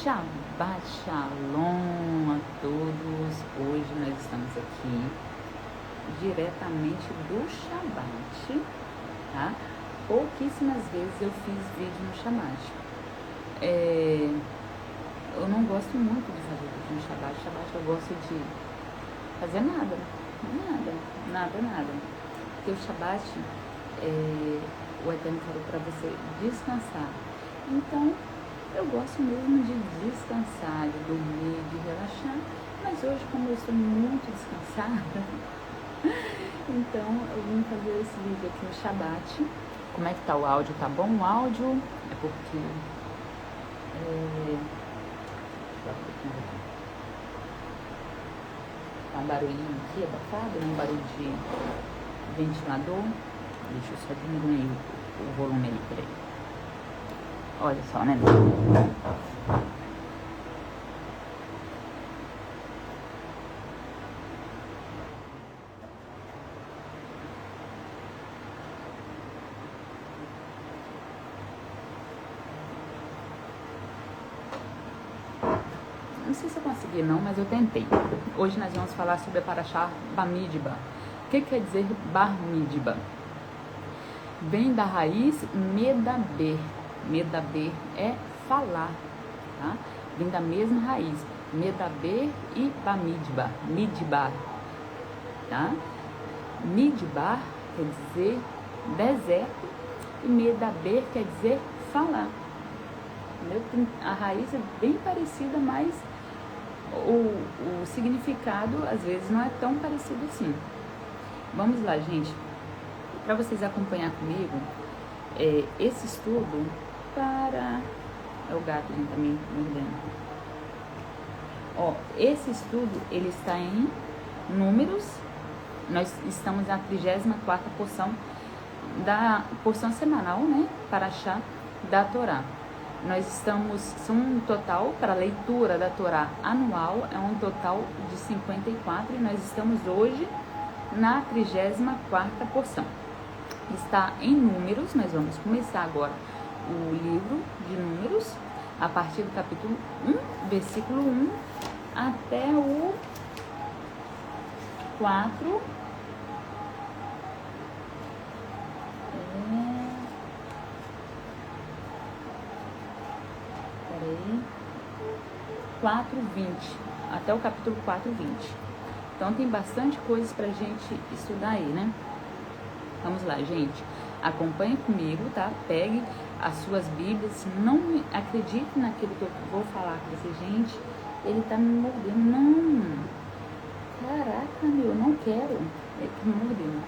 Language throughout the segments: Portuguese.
Shabbat Shalom a todos. Hoje nós estamos aqui diretamente do Shabbat, tá? Pouquíssimas vezes eu fiz vídeo no Shabbat. Eu não gosto muito de fazer vídeo no Shabbat. Shabbat eu gosto de fazer nada. Porque o Shabbat, o Eterno falou para você descansar. Então, eu gosto mesmo de descansar, de dormir, de relaxar. Mas hoje, como eu estou muito descansada, então eu vim fazer esse vídeo aqui no Shabbat. Como é que tá o áudio? Tá bom o áudio? É porque... tá um barulhinho aqui abafado, né? Um barulho de ventilador. Deixa eu só diminuir o volume aí, peraí. Olha só, né? Não sei se eu consegui não, mas eu tentei. Hoje nós vamos falar sobre a Parashá Bamidbar. O que quer dizer Bar Midbar? Vem da raiz Medaber. Medaber é falar, tá? Vem da mesma raiz, Medaber e Bamidbar, Midbar, tá? Midbar quer dizer deserto e Medaber quer dizer falar. A raiz é bem parecida, mas o significado às vezes não é tão parecido assim. Vamos lá, gente, para vocês acompanhar comigo esse estudo para... É o gato, gente, também mordendo. Ó, esse estudo, ele está em Números. Nós estamos na 34ª porção da porção semanal, né? Parashá da Torá. Nós estamos, são um total, para a leitura da Torá anual, é um total de 54, e nós estamos hoje na 34ª porção. Está em Números, nós vamos começar agora o livro de Números, a partir do capítulo 1, versículo 1, até o 4, 4:20, até o capítulo 4:20. Então tem bastante coisas pra gente estudar aí, né? Vamos lá, gente. Acompanhe comigo, tá? Pegue as suas Bíblias. Não acredite naquilo que eu vou falar com você, gente. Ele tá me mordendo. Não. Caraca, meu, não quero. Ele tá me mordendo.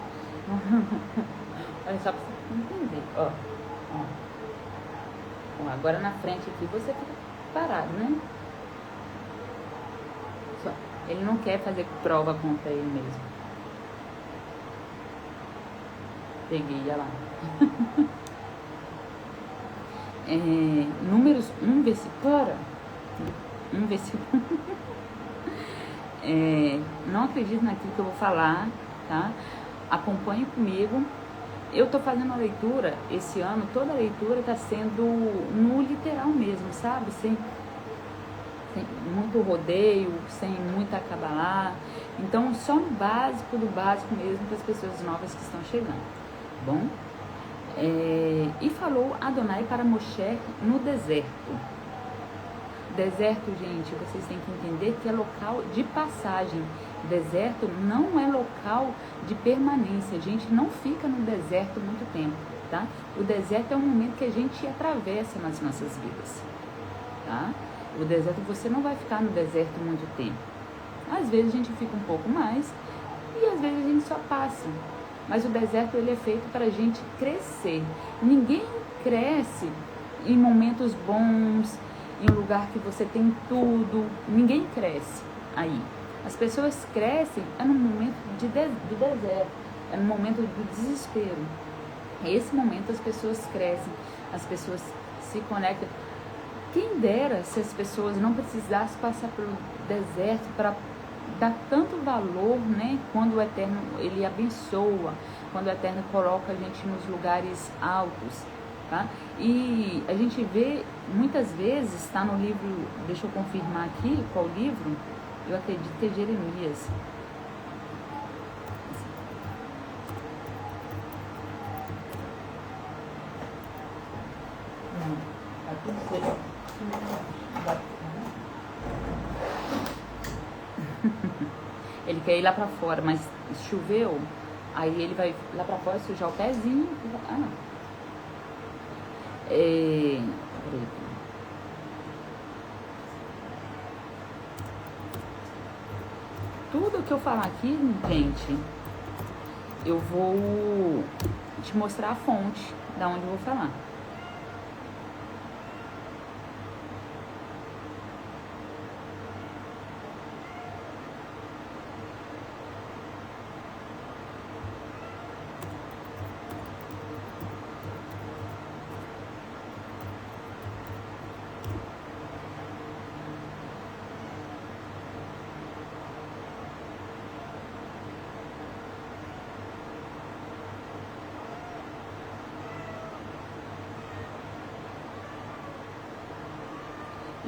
Olha só pra você entender. Ó. Agora na frente aqui você fica parado, né? Só. Ele não quer fazer prova contra ele mesmo. Peguei, olha lá. Números 1, versículo. Não acredito naquilo que eu vou falar, tá? Acompanhe comigo. Eu tô fazendo a leitura esse ano, toda a leitura tá sendo no literal mesmo, sabe? Sem muito rodeio, sem muita cabalá. Então, só no básico do básico mesmo para as pessoas novas que estão chegando. Bom, e falou Adonai para Moshe no deserto. Deserto, gente, vocês têm que entender que é local de passagem. Deserto não é local de permanência. A gente não fica no deserto muito tempo, tá? O deserto é um momento que a gente atravessa nas nossas vidas, tá? O deserto, você não vai ficar no deserto muito tempo. Às vezes a gente fica um pouco mais e às vezes a gente só passa. Mas o deserto, ele é feito para a gente crescer. Ninguém cresce em momentos bons, em um lugar que você tem tudo. Ninguém cresce aí. As pessoas crescem no momento do deserto, é no momento do desespero. Nesse momento as pessoas crescem, as pessoas se conectam. Quem dera se as pessoas não precisassem passar pelo deserto para dar tanto valor, né? Quando o Eterno, ele abençoa, quando o Eterno coloca a gente nos lugares altos, tá? E a gente vê, muitas vezes, está no livro, deixa eu confirmar aqui qual livro, eu acredito que é Jeremias. Tá tudo certo. Ele quer ir lá pra fora, mas choveu, aí ele vai lá pra fora sujar o pezinho. Peraí. Tudo que eu falar aqui, gente, eu vou te mostrar a fonte da onde eu vou falar.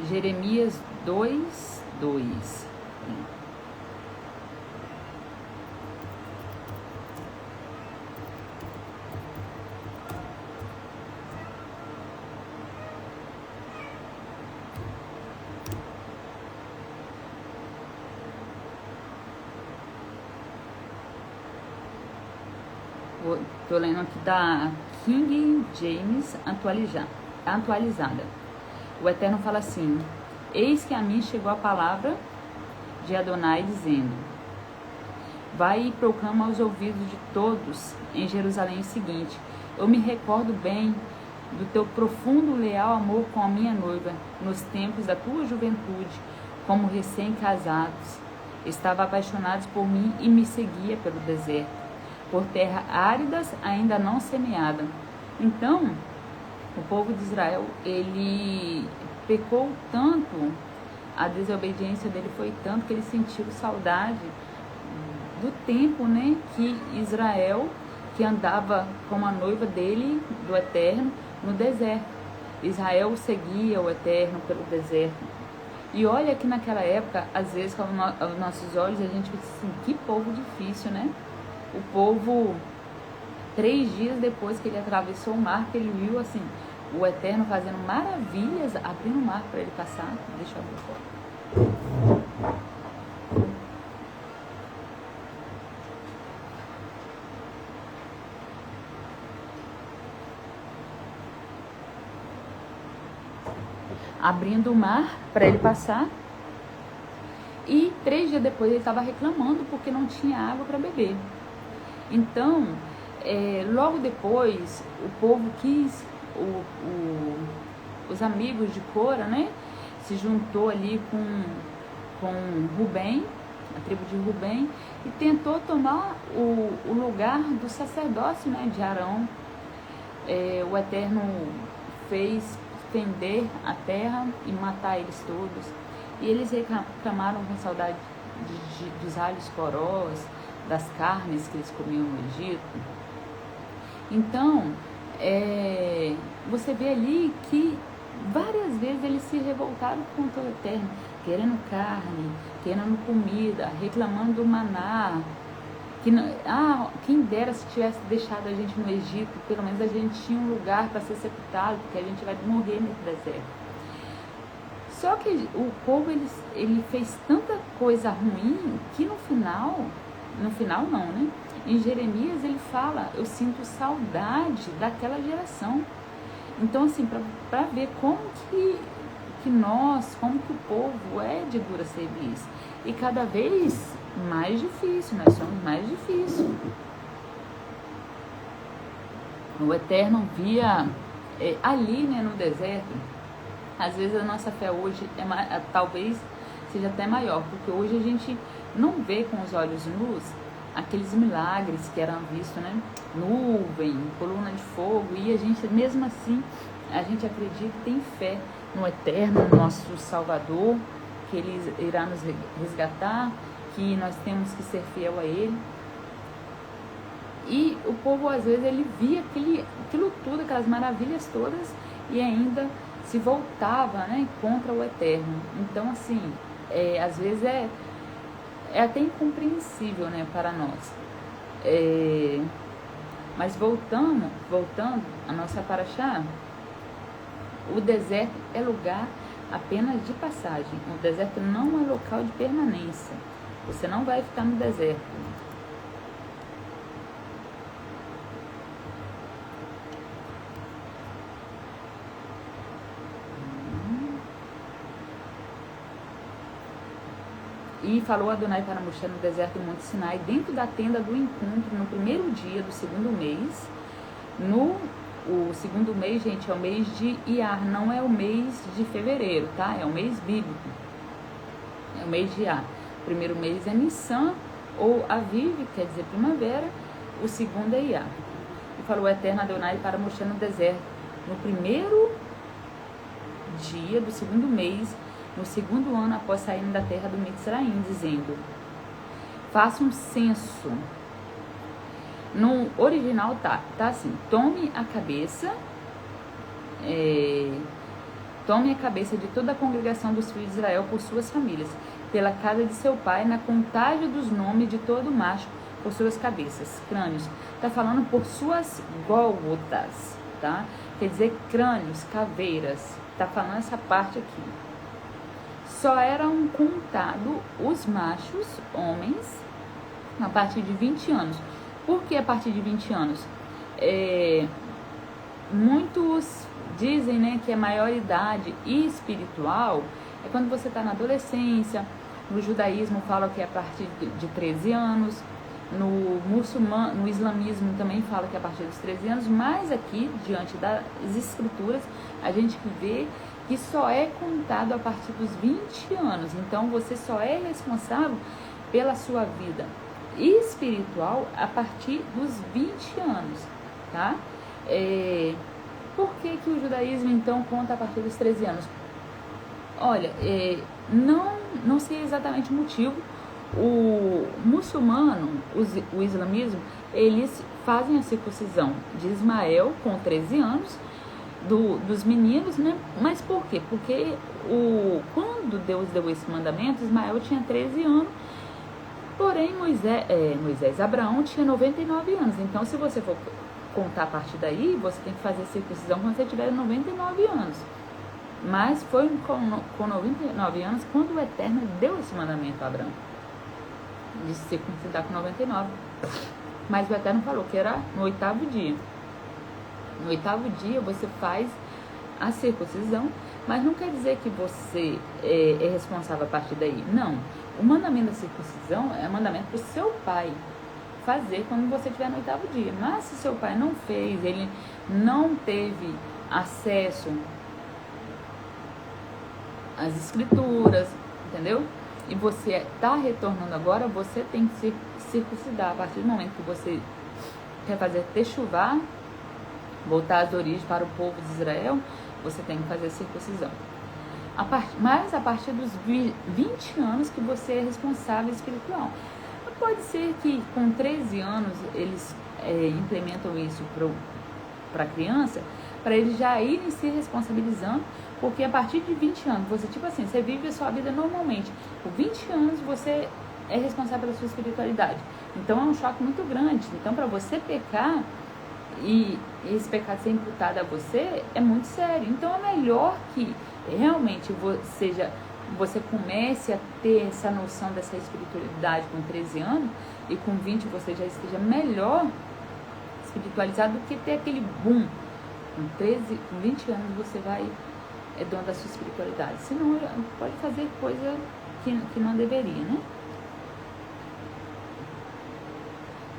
Jeremias 2:2. Tô lendo aqui da King James atualizada. O Eterno fala assim: eis que a mim chegou a palavra de Adonai dizendo: vai e proclama aos ouvidos de todos em Jerusalém o seguinte: eu me recordo bem do teu profundo leal amor com a minha noiva nos tempos da tua juventude, como recém-casados. Estava apaixonados por mim e me seguia pelo deserto, por terra áridas ainda não semeada. Então, o povo de Israel, ele pecou tanto, a desobediência dele foi tanto que ele sentiu saudade do tempo, né, que Israel, que andava com a noiva dele, do Eterno, no deserto. Israel seguia o Eterno pelo deserto. E olha que naquela época, às vezes, com os nossos olhos, a gente pensa assim, que povo difícil, né? O povo, 3 dias depois que ele atravessou o mar, que ele viu assim, o Eterno fazendo maravilhas, abrindo o mar para ele passar. Deixa eu abrir fora. Abrindo o mar para ele passar. E 3 dias depois ele estava reclamando porque não tinha água para beber. Então, logo depois, o povo quis, os amigos de Cora, né, se juntou ali com Rubem, a tribo de Rubem, e tentou tomar o lugar do sacerdócio, né, de Arão. O Eterno fez fender a terra e matar eles todos. E eles reclamaram com saudade dos alhos porós, das carnes que eles comiam no Egito. Então, você vê ali que várias vezes eles se revoltaram contra o Eterno, querendo carne, querendo comida, reclamando do maná. Quem dera se tivesse deixado a gente no Egito, pelo menos a gente tinha um lugar para ser sepultado, porque a gente vai morrer nesse deserto. Só que o povo, ele fez tanta coisa ruim que no final não, né? Em Jeremias ele fala, eu sinto saudade daquela geração. Então, assim, para ver como que como que o povo é de dura serviço. E cada vez mais difícil, nós somos mais difíceis. O Eterno via ali, né, no deserto. Às vezes a nossa fé hoje talvez seja até maior, porque hoje a gente não vê com os olhos nus aqueles milagres que eram vistos, né? Nuvem, coluna de fogo, e a gente, mesmo assim, a gente acredita e tem fé no Eterno, no nosso Salvador, que Ele irá nos resgatar, que nós temos que ser fiel a Ele. E o povo, às vezes, ele via aquilo tudo, aquelas maravilhas todas, e ainda se voltava, né, contra o Eterno. Então, assim, às vezes é até incompreensível, né, para nós. Mas voltando a nossa paraxá, o deserto é lugar apenas de passagem. O deserto não é local de permanência. Você não vai ficar no deserto. E falou Adonai para Moshe no deserto do Monte Sinai, dentro da tenda do encontro, no primeiro dia do segundo mês. O segundo mês, gente, é o mês de Iyar, não é o mês de fevereiro, tá? É o mês bíblico. É o mês de Iyar. O primeiro mês é Nissan, ou Aviv, quer dizer primavera. O segundo é Iyar. E falou o Eterno Adonai para Moshe no deserto, no primeiro dia do segundo mês, no segundo ano após saírem da terra do Mitzraim, dizendo: faça um censo. No original tá assim: tome a cabeça de toda a congregação dos filhos de Israel por suas famílias, pela casa de seu pai, na contagem dos nomes de todo macho por suas cabeças, crânios. Tá falando por suas gólgotas, tá? Quer dizer crânios, caveiras. Tá falando essa parte aqui. Só eram contados os machos, homens, a partir de 20 anos. Por que a partir de 20 anos? Muitos dizem, né, que a maioridade espiritual é quando você está na adolescência. No judaísmo fala que é a partir de 13 anos. No islamismo também fala que é a partir dos 13 anos. Mas aqui, diante das escrituras, a gente vê que só é contado a partir dos 20 anos. Então, você só é responsável pela sua vida espiritual a partir dos 20 anos, tá? Por que o judaísmo, então, conta a partir dos 13 anos? Olha, não sei exatamente o motivo. O muçulmano, o islamismo, eles fazem a circuncisão de Ismael com 13 anos, dos meninos, né? Mas por quê? Porque quando Deus deu esse mandamento, Ismael tinha 13 anos, porém Abraão tinha 99 anos. Então, se você for contar a partir daí, você tem que fazer a circuncisão quando você tiver 99 anos. Mas foi com 99 anos quando o Eterno deu esse mandamento a Abraão, de se circuncidar com 99. Mas o Eterno falou que era no 8º dia. No 8º dia você faz a circuncisão, mas não quer dizer que você é responsável a partir daí. Não. O mandamento da circuncisão é mandamento para o seu pai fazer quando você estiver no 8º dia. Mas se seu pai não fez, ele não teve acesso às escrituras, entendeu? E você está retornando agora, você tem que se circuncidar. A partir do momento que você quer fazer techuvá, voltar às origens para o povo de Israel, você tem que fazer a circuncisão. Mas a partir dos 20 anos que você é responsável espiritual. Pode ser que com 13 anos eles implementam isso para a criança, para eles já irem se responsabilizando, porque a partir de 20 anos, você vive a sua vida normalmente. Com 20 anos você é responsável pela sua espiritualidade. Então é um choque muito grande. Então, para você pecar e esse pecado ser imputado a você, é muito sério. Então é melhor que realmente você comece a ter essa noção dessa espiritualidade com 13 anos e com 20 você já esteja melhor espiritualizado do que ter aquele boom. Com 20 anos você é dono da sua espiritualidade. Senão pode fazer coisa que não deveria, né?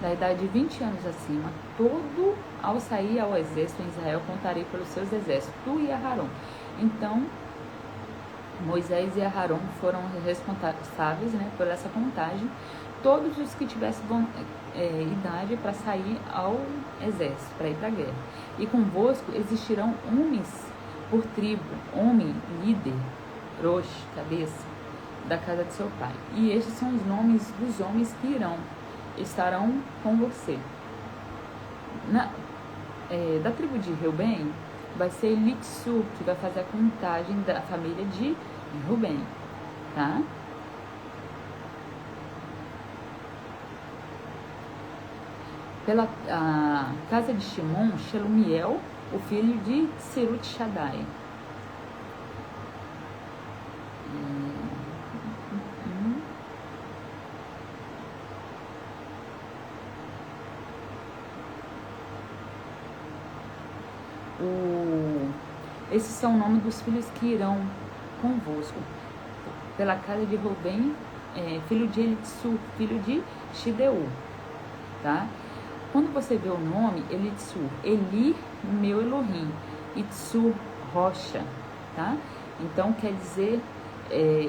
Da idade de 20 anos acima, todo ao sair ao exército em Israel contarei pelos seus exércitos, tu e Aharon. Então, Moisés e Aharon foram responsáveis, né, por essa contagem, todos os que tivessem idade para sair ao exército, para ir para a guerra. E convosco existirão homens por tribo, homem, líder, rosh, cabeça, da casa de seu pai. E estes são os nomes dos homens que estarão com você. Da tribo de Reuben, vai ser Elitsur, que vai fazer a contagem da família de Reuben, tá? Pela casa de Shimon, Shelumiel, o filho de Serut Shaddai. Esses são o nome dos filhos que irão convosco. Pela casa de Reuben, filho de Elitsur, filho de Shideu, tá? Quando você vê o nome Elitsur, Eli, meu Elohim, Itsur, rocha, tá? Então quer dizer,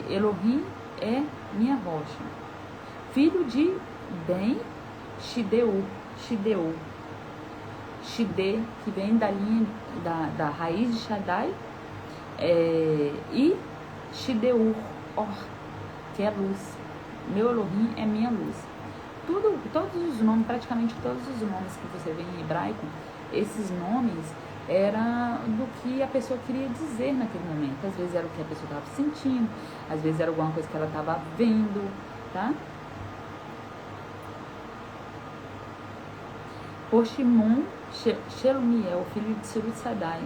Elohim é minha rocha. Filho de Ben, Shideu, Shide, que vem da linha da raiz de Shaddai, e Shideur, que é luz. Meu Elohim é minha luz. Todos os nomes, praticamente todos os nomes que você vê em hebraico, esses nomes eram do que a pessoa queria dizer naquele momento. Às vezes era o que a pessoa estava sentindo, às vezes era alguma coisa que ela estava vendo, tá? Por Shimon, Shelumiel, filho de Serut Shaddai.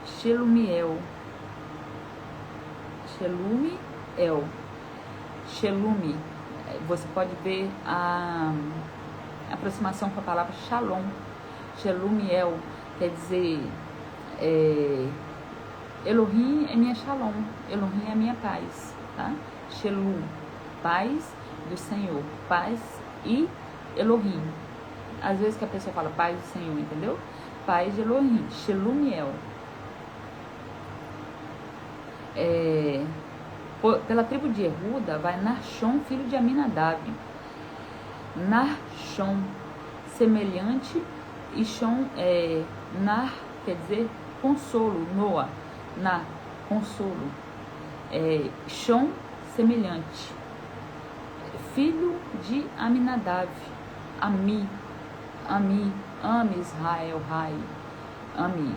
Shelumiel. Shelumi. Você pode ver a aproximação com a palavra Shalom. Shelumiel quer dizer Elohim é minha Shalom. Elohim é minha paz, tá? Shelum, paz do Senhor. Paz e Elohim. Às vezes que a pessoa fala paz do Senhor, entendeu? Paz de Elohim, Shelumiel. Pela tribo de Yehuda vai Narshon, filho de Aminadab. Narshon, semelhante, e Shon, Nar, quer dizer consolo, Noa, Nar, consolo. Shon, semelhante. Filho de Aminadab, Ami, Israel, Rai, Ami,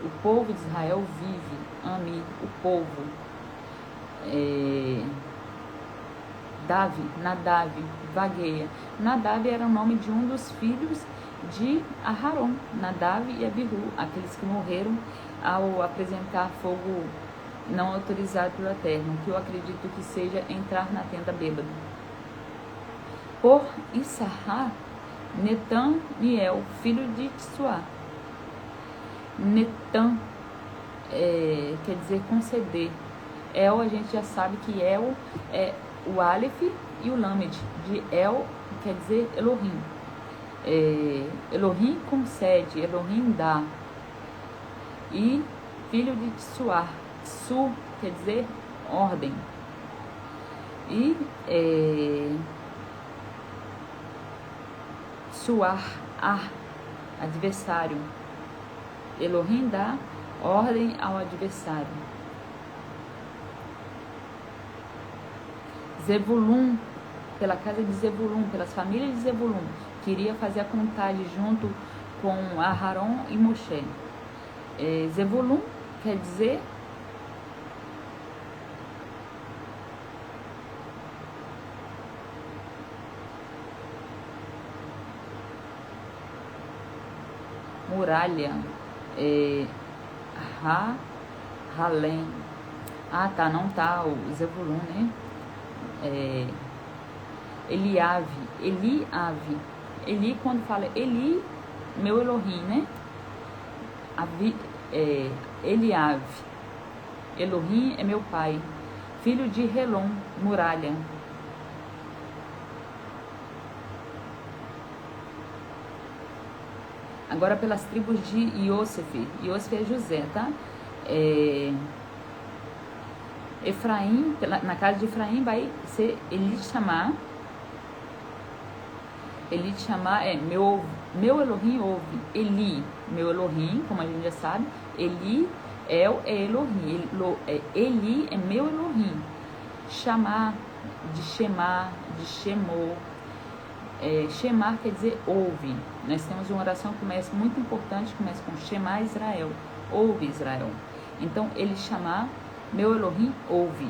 o povo de Israel vive, Ami, o povo. Nadav, vagueia. Nadav era o nome de um dos filhos de Aharon, Nadav e Abihu, aqueles que morreram ao apresentar fogo não autorizado pelo Eterno, que eu acredito que seja entrar na tenda bêbado. Por Issachar, Netaniel, filho de Tsuá. Netan quer dizer conceder. El, a gente já sabe que El é o Aleph e o Lamed. De El quer dizer Elohim. Elohim concede, Elohim dá. E filho de Tsuá. Tsu quer dizer ordem. E Tsuar, adversário. Elohim dá ordem ao adversário. Zebulun, pela casa de Zebulun, pelas famílias de Zebulun, queria fazer a contagem junto com Aharon e Moshe. Zebulun quer dizer muralha, Halem. Tá, não tá o Zebulun, né? Eliave. Eli, quando fala Eli, meu Elohim, né? Eliave. Elohim é meu pai. Filho de Helon, muralha. Agora pelas tribos de Iosef. Iosef é José, tá? Efraim, na casa de Efraim vai ser Elitchamá. Elitchamá é meu Elohim ouve. Eli, meu Elohim, como a gente já sabe. Eli, El é Elohim. Eli é meu Elohim. Chamar, de Shemá, de Shemô. Shemar quer dizer ouve. Nós temos uma oração que começa muito importante, começa com Shema Israel, ouve Israel. Então ele chamar, meu Elohim ouve.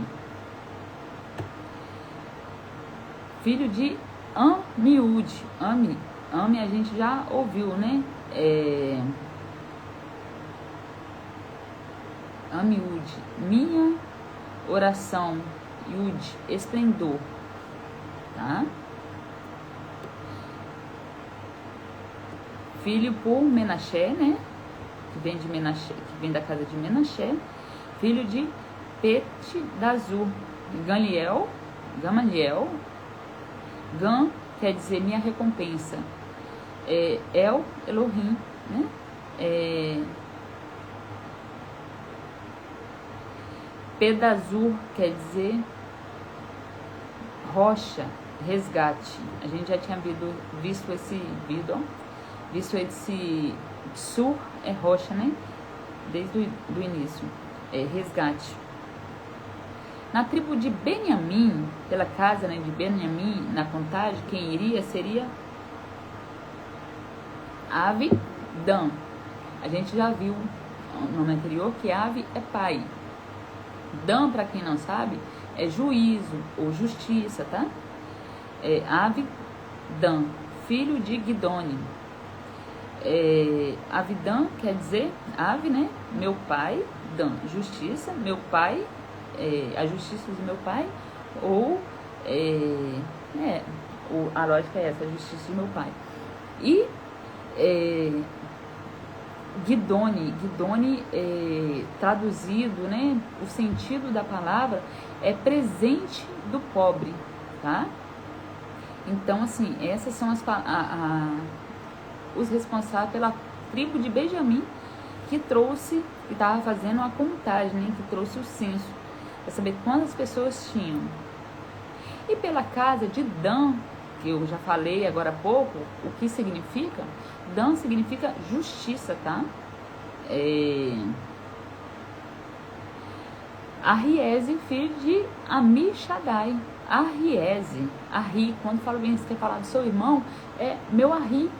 Filho de Amiúd. Ami a gente já ouviu, né? Amiúd, minha oração. Yud, esplendor, tá? Filho por Menaché, né? Que vem de Menaché, que vem da casa de Menaché. Filho de Petdazur, Gamaliel. Gam quer dizer minha recompensa. El Elohim, né? Pedazur quer dizer rocha, resgate. A gente já tinha visto esse sur é rocha, né? Desde o início. Resgate. Na tribo de Benjamim, pela casa, né, de Benjamim, na contagem, quem iria seria Avi-Dan. A gente já viu no nome anterior que Avi é pai. Dan, para quem não sabe, é juízo ou justiça, tá? Avi-Dan, filho de Gidoni. Avidan quer dizer Avi, né? Meu pai. Dan, justiça. Meu pai, a justiça do meu pai. Ou a lógica é essa, a justiça do meu pai. E Gidoni, traduzido, né? O sentido da palavra é presente do pobre, tá? Então, assim, essas são os responsáveis pela tribo de Benjamim, que estava fazendo a contagem, né? Que trouxe o censo, para saber quantas pessoas tinham. E pela casa de Dan, que eu já falei agora há pouco, o que significa? Dan significa justiça, tá? Arriese, filho de Amishadai. Arriese, Arri, quando fala bem, você quer falar do seu irmão, é meu Arri,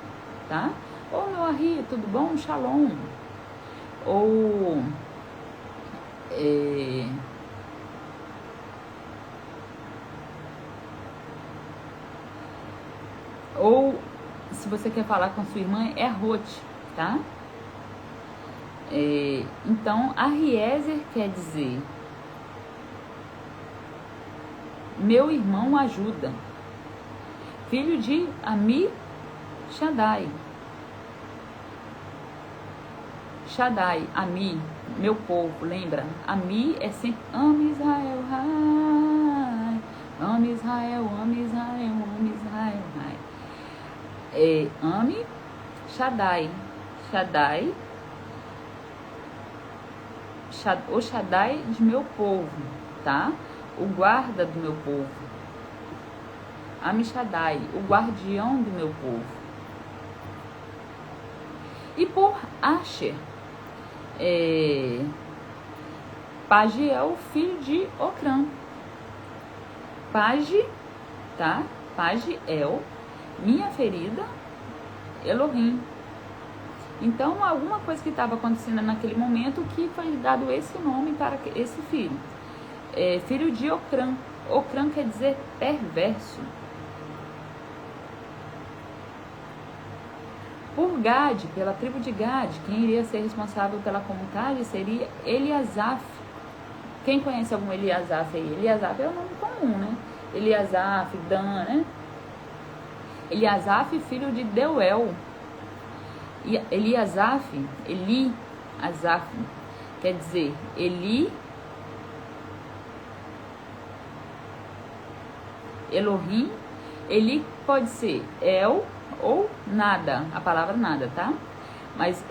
tá? Ou meu Arri, tudo bom? Shalom. Ou se você quer falar com sua irmã, é Ruth, tá? Então, Arriezer quer dizer meu irmão ajuda. Filho de Amishadai. Shaddai, Ami, meu povo, lembra? Ami é sempre Ame Israel, Rai. Ame Israel, Ame Israel, Ame Israel, Rai. Ame Shaddai. Shaddai. O Shaddai de meu povo, tá? O guarda do meu povo. Amishadai, o guardião do meu povo. E por Asher, Pagiel, filho de Ocrã. Page, tá? Pagiel, minha ferida, Elohim. Então, alguma coisa que estava acontecendo naquele momento que foi dado esse nome para esse filho. Filho de Ocrã. Ocrã quer dizer perverso. Por Gad, pela tribo de Gad, quem iria ser responsável pela contagem seria Eliasaf. Quem conhece algum Eliasaf aí? Eliasaf é o nome comum, né? Eliasaf, Dan, né? Eliasaf, filho de Deuel. E Eliasaf, Eliasaf, quer dizer Eli, Elohim. Eli pode ser El ou nada, a palavra nada, tá? Mas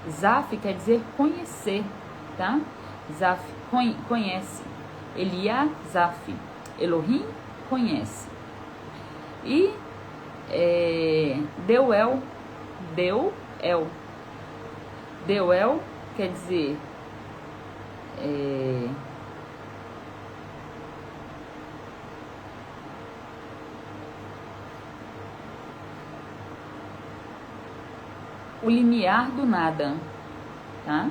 Zaf quer dizer conhecer, tá? Zaf, conhece. Eliasaf, Elohim, conhece. E Deuel quer dizer o limiar do nada, tá?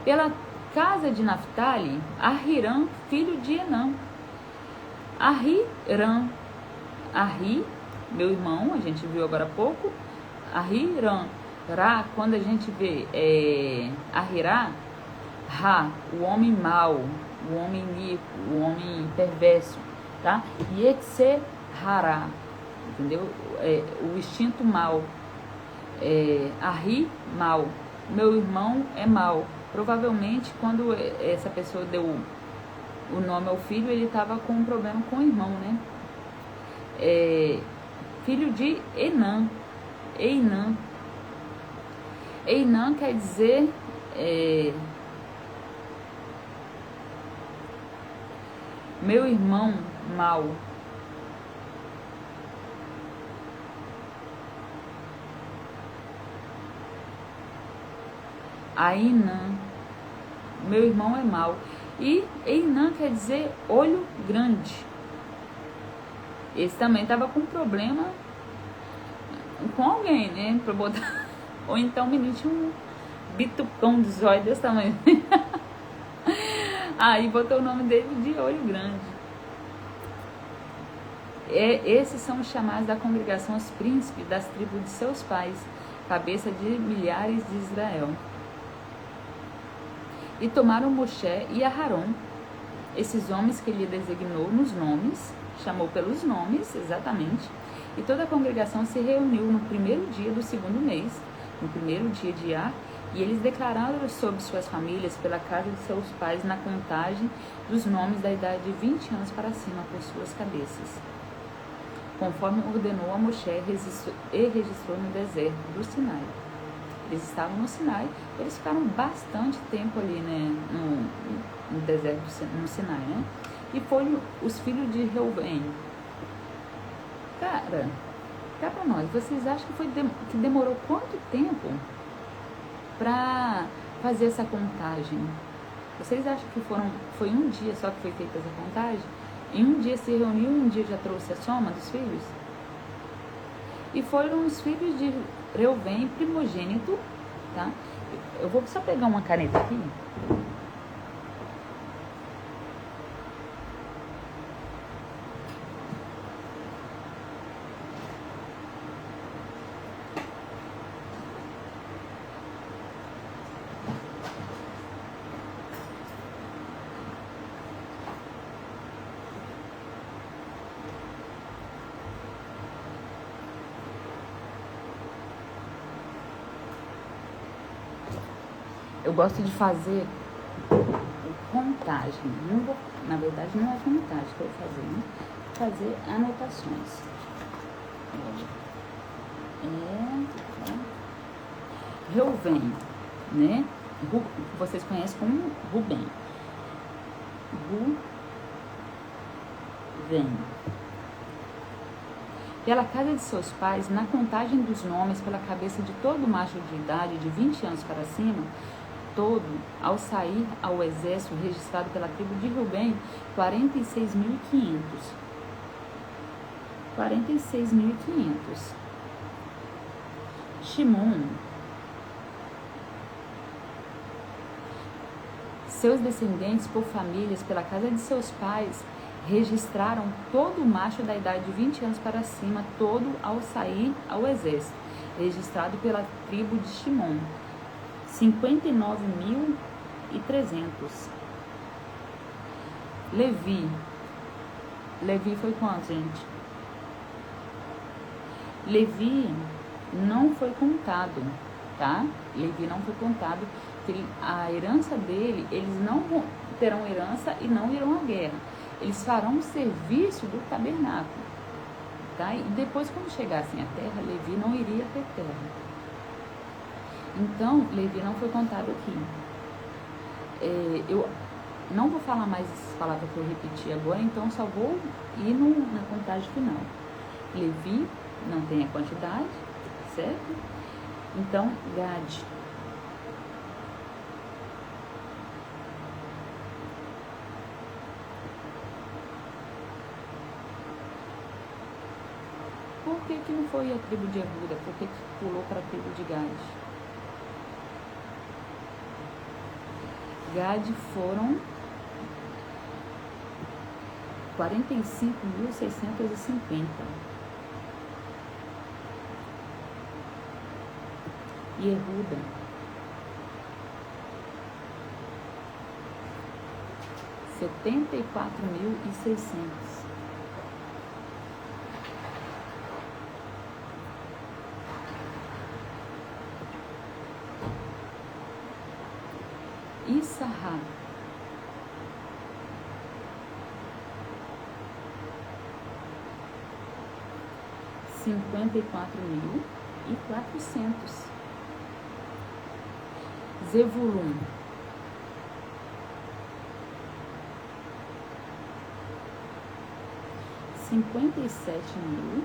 Pela casa de Naftali, Ahirã, filho de Enã. Ahirã, Ahi, meu irmão, a gente viu agora há pouco. Ahirã, Ra, quando a gente vê Ahirá, Ra, o homem mau, o homem iníquo, o homem perverso, tá? Yetzer Hará, entendeu? O instinto mau. Ahi, mau. Meu irmão é mau. Provavelmente, quando essa pessoa deu o nome ao filho, ele estava com um problema com o irmão, né? Filho de Enã. Einã. Einã quer dizer meu irmão mau. Ainã, meu irmão é mau. E Einã quer dizer olho grande. Esse também estava com problema com alguém, né? Pra botar... Ou então o menino tinha um bitucão de zóio desse tamanho. Aí botou o nome dele de olho grande. Esses são os chamados da congregação, os príncipes das tribos de seus pais, cabeça de milhares de Israel. E tomaram Moshe e Aharon, esses homens que ele designou nos nomes, chamou pelos nomes, exatamente, e toda a congregação se reuniu no primeiro dia do segundo mês, no primeiro dia de Ar, e eles declararam sobre suas famílias pela casa de seus pais na contagem dos nomes da idade de 20 anos para cima por suas cabeças, conforme ordenou a Moshe e registrou no deserto do Sinai. Eles estavam no Sinai, eles ficaram bastante tempo ali, né, no deserto, no Sinai, né? E foram os filhos de Reuben. Cara, cá pra nós, vocês acham que demorou quanto tempo para fazer essa contagem? Vocês acham que foi um dia só que foi feita essa contagem? Em um dia se reuniu e um dia já trouxe a soma dos filhos? E foram os filhos de Reuben, primogênito, tá? Eu vou só pegar uma caneta aqui. Eu gosto de fazer contagem. Na verdade, não é contagem que eu vou fazer, né? Fazer anotações. Reuven, né? Vocês conhecem como Ruben. Ruben. Pela casa de seus pais, na contagem dos nomes pela cabeça de todo macho de idade de 20 anos para cima, todo, ao sair ao exército registrado pela tribo de Reuben, 46.500. 46.500. Shimon, seus descendentes por famílias pela casa de seus pais, registraram todo o macho da idade de 20 anos para cima, todo ao sair ao exército, registrado pela tribo de Shimon. 59.300. Levi foi quanto, gente? Levi não foi contado, tá? Levi não foi contado. A herança dele, eles não terão herança e não irão à guerra. Eles farão o serviço do tabernáculo, tá? E depois, quando chegassem à terra, Levi não iria ter terra. Então, Levi não foi contado aqui. Eu não vou falar mais essas palavras que eu repeti agora, então só vou ir na contagem final. Levi não tem a quantidade, certo? Então, Gad. por que que não foi a tribo de Yehuda? Por que que pulou para a tribo de Gade? Gade foram 45.650. Yehuda 74.600. Issachar 54.400. Zevulun 57.400.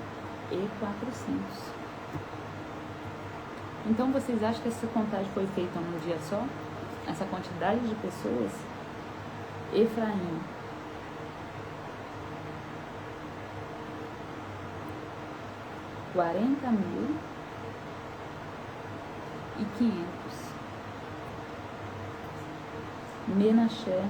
Então vocês acham que essa contagem foi feita num dia só? Essa quantidade de pessoas? Efraim 40.500. Menaché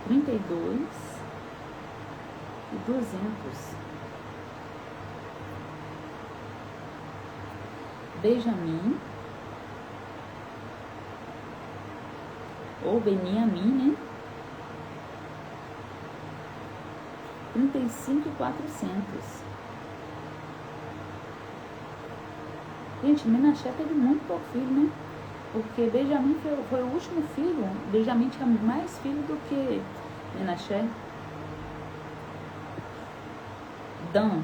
32.200. Benjamim ou Beniamim, né? 35.400. Gente, Menaché teve muito pouco filho, né? Porque Benjamim foi o último filho. Benjamim tinha mais filho do que Menaché. Dan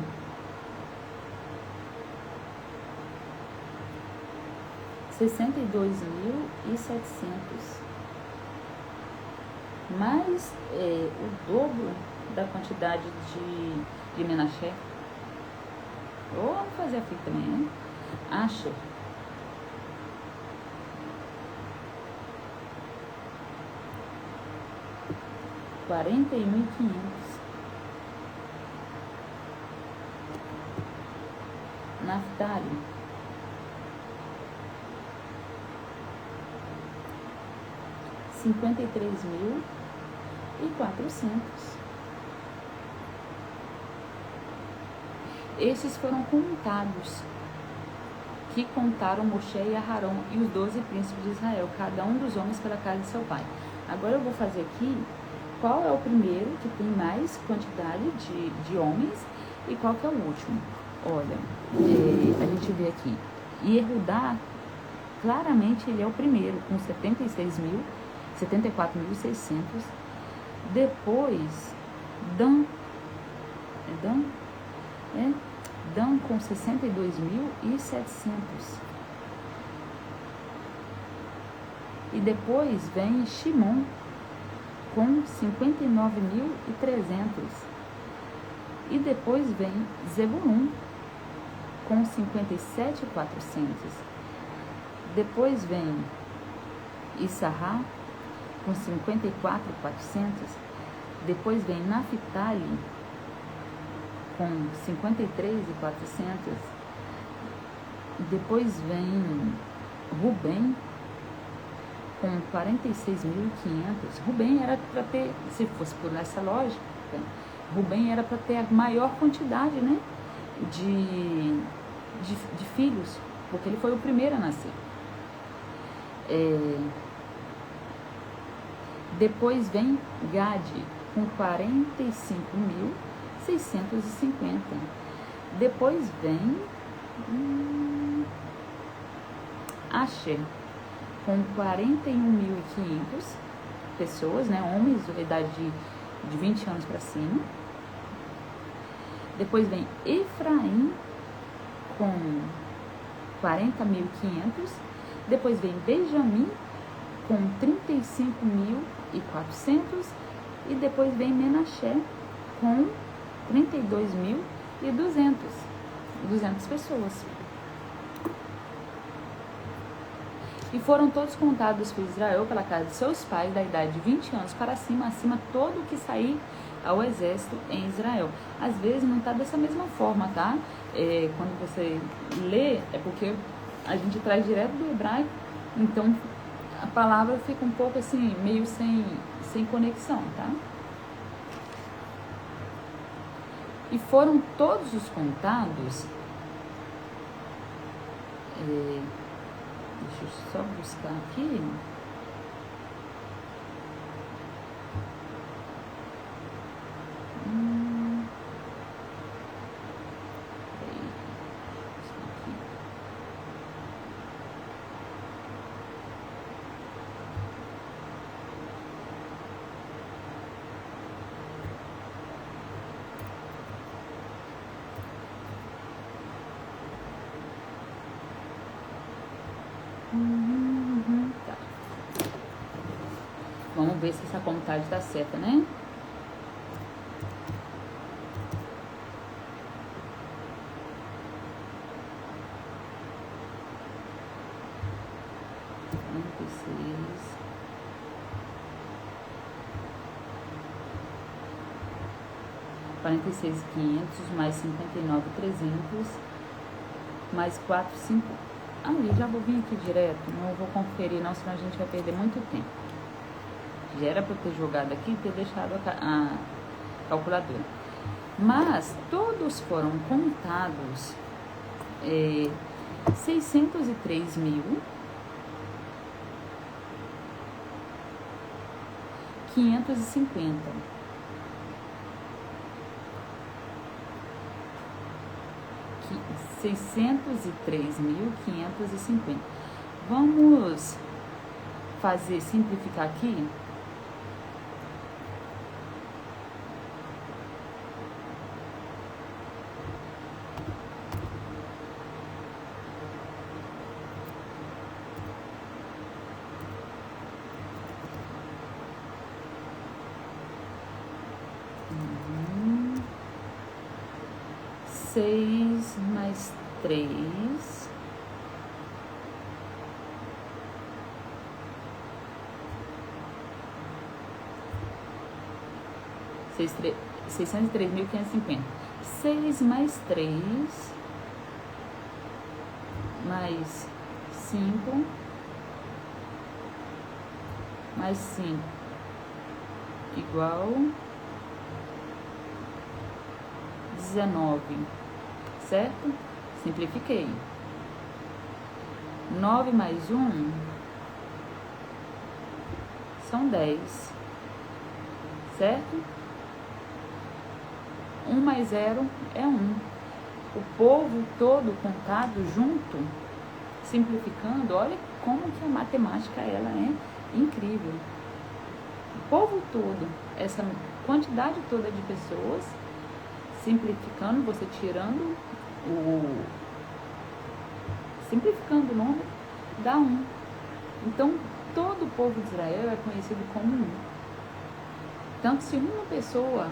62.700. Mais o dobro da quantidade de Menaché. Vamos fazer aqui também, né? Asher 41.500. Naftali 53.400. Esses foram contados, que contaram Moshe e Aharão e os 12 príncipes de Israel, cada um dos homens pela casa de seu pai. Agora eu vou fazer aqui qual é o primeiro que tem mais quantidade de homens e qual que é o último. Olha, a gente vê aqui, Yehudá, claramente ele é o primeiro, com 74.600. Depois, Dan com 62.700. E depois vem Shimon com 59.300. E depois vem Zebulun com 57.400. Depois vem Issachar com 54.400. Depois vem Naftali com 53.400. Depois vem Ruben com 46.500. Ruben era para ter, se fosse por essa lógica, Ruben era para ter a maior quantidade, né, de filhos, porque ele foi o primeiro a nascer. Depois vem Gade com 45.650. Depois vem Asher com 41.500 pessoas, né, homens de idade de 20 anos para cima. Depois vem Efraim com 40.500. Depois vem Benjamim com 35.400. E depois vem Menaché com 32.200 pessoas. E foram todos contados os filhos de Israel pela casa de seus pais, da idade de 20 anos para cima, acima todo o que sair ao exército em Israel. Às vezes não está dessa mesma forma, tá? Quando você lê, é porque a gente traz direto do hebraico, então a palavra fica um pouco assim, meio sem conexão, tá? E foram todos os contados. Deixa eu só buscar aqui. Tá. Vamos ver se essa contagem tá certa, né? Quarenta e seis 500 mais 59.300 mais 4.5. Ali, já vou vir aqui direto, não vou conferir não, senão a gente vai perder muito tempo. Já era para eu ter jogado aqui e ter deixado a calculadora. Mas todos foram contados 603.550. 603.550. Vamos simplificar aqui. Seis mais 3 603.550. 6 mais 3 mais 5 mais 5 igual 19, certo? Simplifiquei. 9 mais 1 são 10, certo? 1 mais 0 é 1. O povo todo contado junto, simplificando, olha como que a matemática ela é incrível. O povo todo, essa quantidade toda de pessoas, simplificando, você tirando simplificando o número, dá 1. Então, todo o povo de Israel é conhecido como 1. Tanto se uma pessoa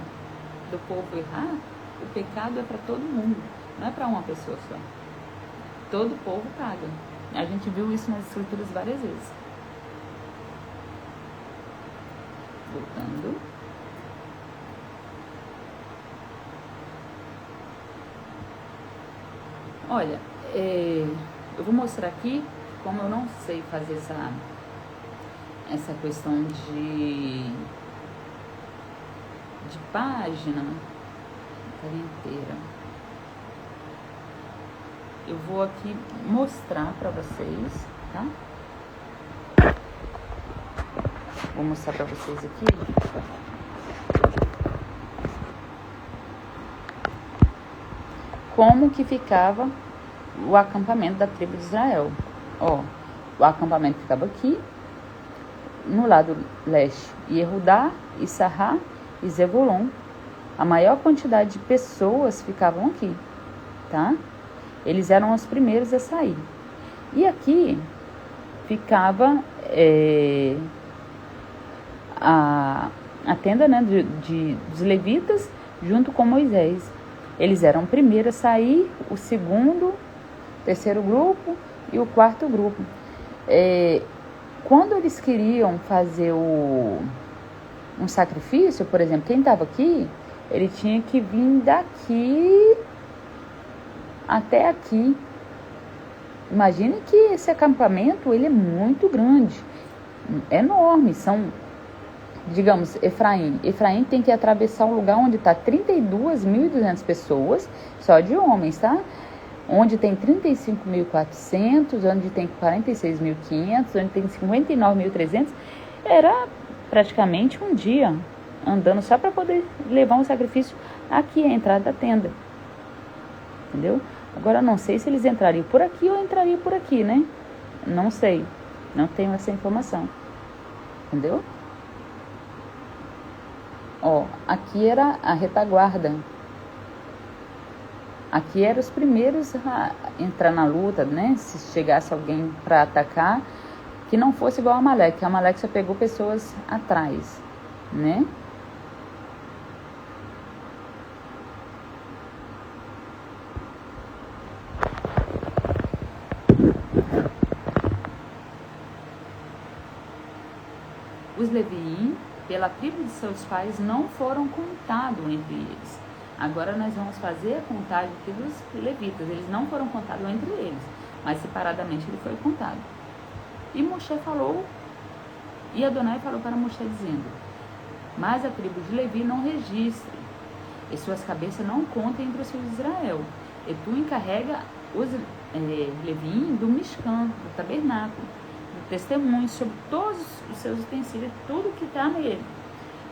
do povo errar, o pecado é para todo mundo, não é para uma pessoa só. Todo o povo paga. A gente viu isso nas escrituras várias vezes. Voltando. Olha, eu vou mostrar aqui, como eu não sei fazer essa questão de página inteira. Eu vou aqui mostrar para vocês, tá? Vou mostrar para vocês aqui. Como que ficava o acampamento da tribo de Israel. Ó, o acampamento ficava aqui, no lado leste, Yehudá, Issachar e Zebulon. A maior quantidade de pessoas ficavam aqui, tá? Eles eram os primeiros a sair. E aqui ficava a tenda, né, dos levitas junto com Moisés. Eles eram o primeiro a sair, o segundo, terceiro grupo e o quarto grupo. Quando eles queriam fazer um sacrifício, por exemplo, quem estava aqui, ele tinha que vir daqui até aqui. Imagine que esse acampamento, ele é muito grande, enorme. São, digamos, Efraim tem que atravessar um lugar onde está 32.200 pessoas, só de homens, tá? Onde tem 35.400, onde tem 46.500, onde tem 59.300. Era praticamente um dia andando só para poder levar um sacrifício aqui, a entrada da tenda. Entendeu? Agora, não sei se eles entrariam por aqui ou entrariam por aqui, né? Não sei. Não tenho essa informação. Entendeu? Ó, aqui era a retaguarda. Aqui eram os primeiros a entrar na luta, né? Se chegasse alguém para atacar, que não fosse igual a Amaleque. A Amaleque só pegou pessoas atrás, né? Os Leviim, pela tribo de seus pais, não foram contados entre eles. Agora nós vamos fazer a contagem aqui dos levitas. Eles não foram contados entre eles, mas separadamente ele foi contado. E Moshe falou, e Adonai falou para Moshe dizendo: mas a tribo de Levi não registre, e suas cabeças não contem entre os filhos de Israel. E tu encarrega os Leviim do Mishkan, do tabernáculo, do testemunho, sobre todos os seus utensílios, tudo que está nele.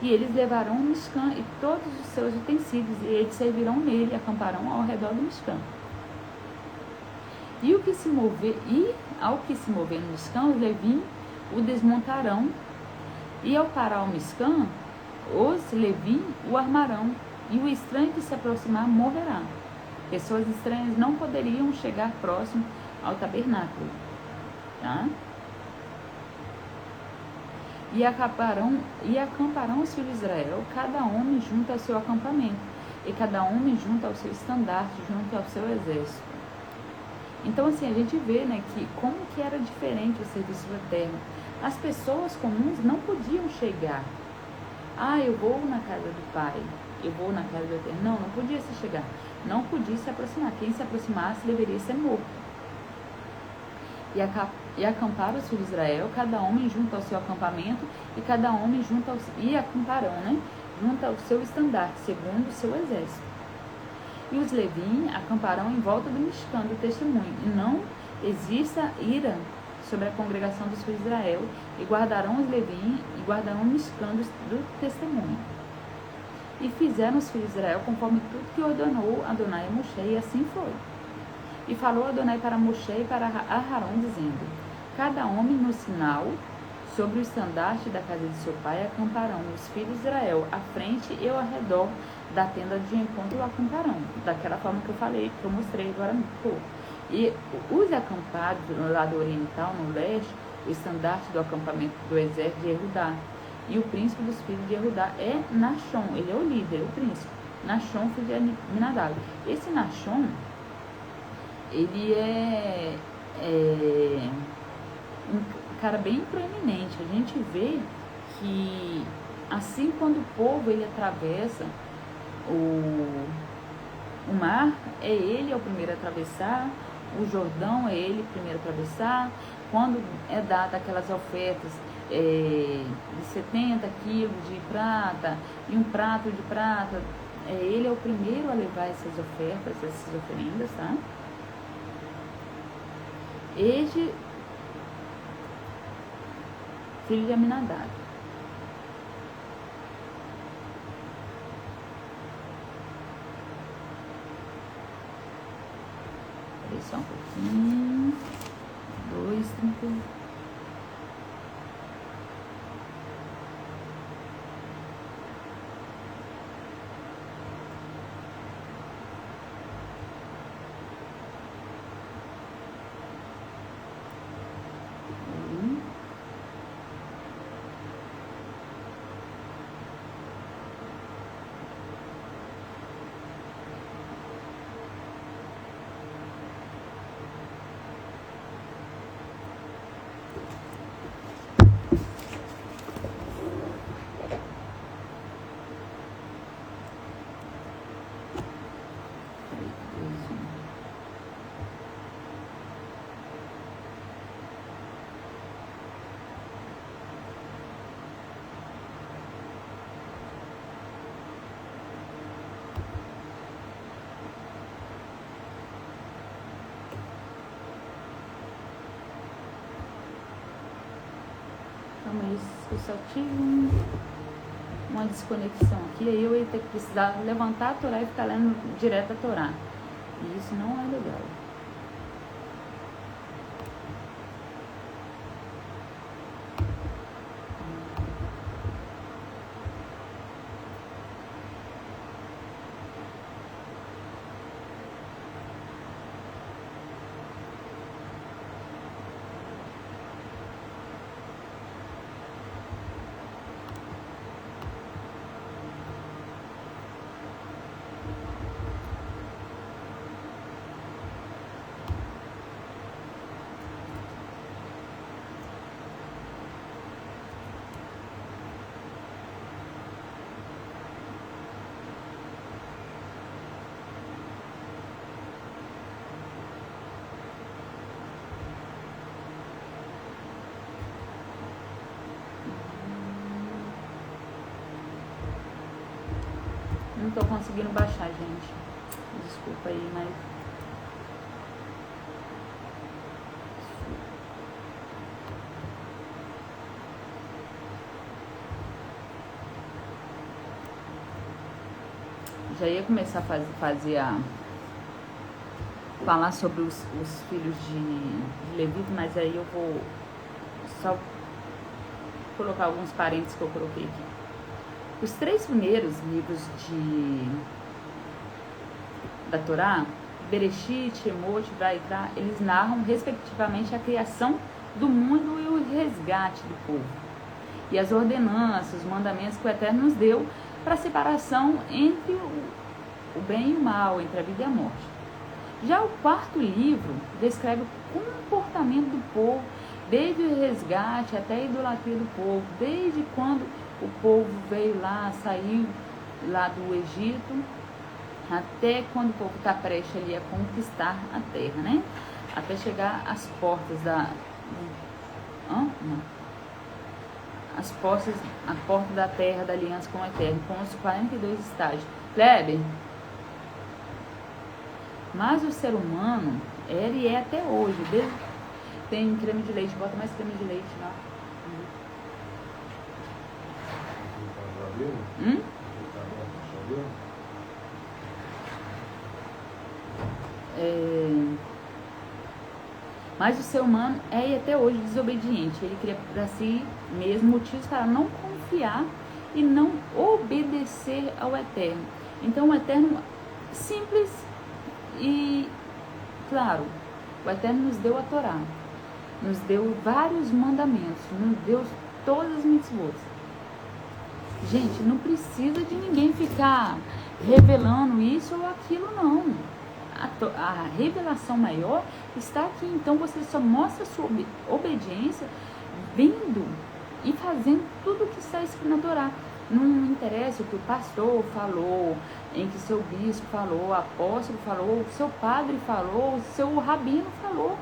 E eles levarão o Mishkan e todos os seus utensílios, e eles servirão nele e acamparão ao redor do Mishkan. E ao que se mover no Mishkan, os Leviim o desmontarão, e ao parar o Mishkan, os Leviim o armarão, e o estranho que se aproximar morrerá. Pessoas estranhas não poderiam chegar próximo ao tabernáculo, tá? E acamparão os filhos de Israel, cada homem junto ao seu acampamento, e cada homem junto ao seu estandarte, junto ao seu exército. Então, assim, a gente vê, né, que como que era diferente o serviço eterno. As pessoas comuns não podiam chegar. Ah, eu vou na casa do Pai, eu vou na casa do Eterno. Não podia se chegar. Não podia se aproximar. Quem se aproximasse deveria ser morto. E acamparam os filhos de Israel, cada homem junto ao seu acampamento, e cada homem junto ao... E acamparão, né? Junto ao seu estandarte, segundo o seu exército. E os Leviim acamparão em volta do Mishkan, do testemunho. E não exista ira sobre a congregação dos filhos de Israel, e guardarão os Leviim, e guardarão o Mishkan do testemunho. E fizeram os filhos de Israel conforme tudo que ordenou Adonai a Moshe, e assim foi. E falou Adonai para Moshe e para Aharon, dizendo: cada homem no sinal sobre o estandarte da casa de seu pai acamparão os filhos de Israel à frente e ao redor da tenda de encontro acamparão, daquela forma que eu falei, que eu mostrei agora no pouco. E os acampados no lado oriental, no leste, o estandarte do acampamento do exército de Yehudá. E o príncipe dos filhos de Yehudá é Nachon, ele é o líder, o príncipe. Nachon, filho de Aminadab. Esse Nachon, ele é um cara bem proeminente. A gente vê que assim quando o povo ele atravessa o mar, ele é o primeiro a atravessar, o Jordão é ele o primeiro a atravessar. Quando é dada aquelas ofertas de 70 quilos de prata e um prato de prata, ele é o primeiro a levar essas ofertas, essas oferendas, tá? Este filho de Aminadab. Peraí só um pouquinho. 2,30. mas eu só tive uma desconexão aqui, aí eu ia ter que precisar levantar a Torá e ficar lendo direto a Torá. E isso não é legal. Não tô conseguindo baixar, gente. Desculpa aí, mas... Já ia começar a falar sobre os filhos de Levita, mas aí eu vou só colocar alguns parênteses que eu coloquei aqui. Os 3 primeiros livros da Torá, Bereshit, Shemot, Vaikra, eles narram respectivamente a criação do mundo e o resgate do povo, e as ordenanças, os mandamentos que o Eterno nos deu para a separação entre o bem e o mal, entre a vida e a morte. Já o 4º livro descreve o comportamento do povo, desde o resgate até a idolatria do povo, desde quando o povo veio lá, saiu lá do Egito, até quando o povo está prestes ali a conquistar a terra, né? Até chegar às portas a porta da terra da aliança com o Eterno, com os 42 estágios. Kleber, mas o ser humano, ele é até hoje, tem creme de leite, bota mais creme de leite lá. Mas o ser humano é até hoje desobediente. Ele cria para si mesmo motivos para não confiar e não obedecer ao Eterno. Então o Eterno, simples e claro, o Eterno nos deu a Torá, nos deu vários mandamentos, nos deu todas as mitzvot. Gente, não precisa de ninguém ficar revelando isso ou aquilo, não. A revelação maior está aqui. Então você só mostra sua obediência vindo e fazendo tudo o que está escrito na Torá. Não interessa o que o pastor falou, em que seu bispo falou, o apóstolo falou, o seu padre falou, o seu rabino falou.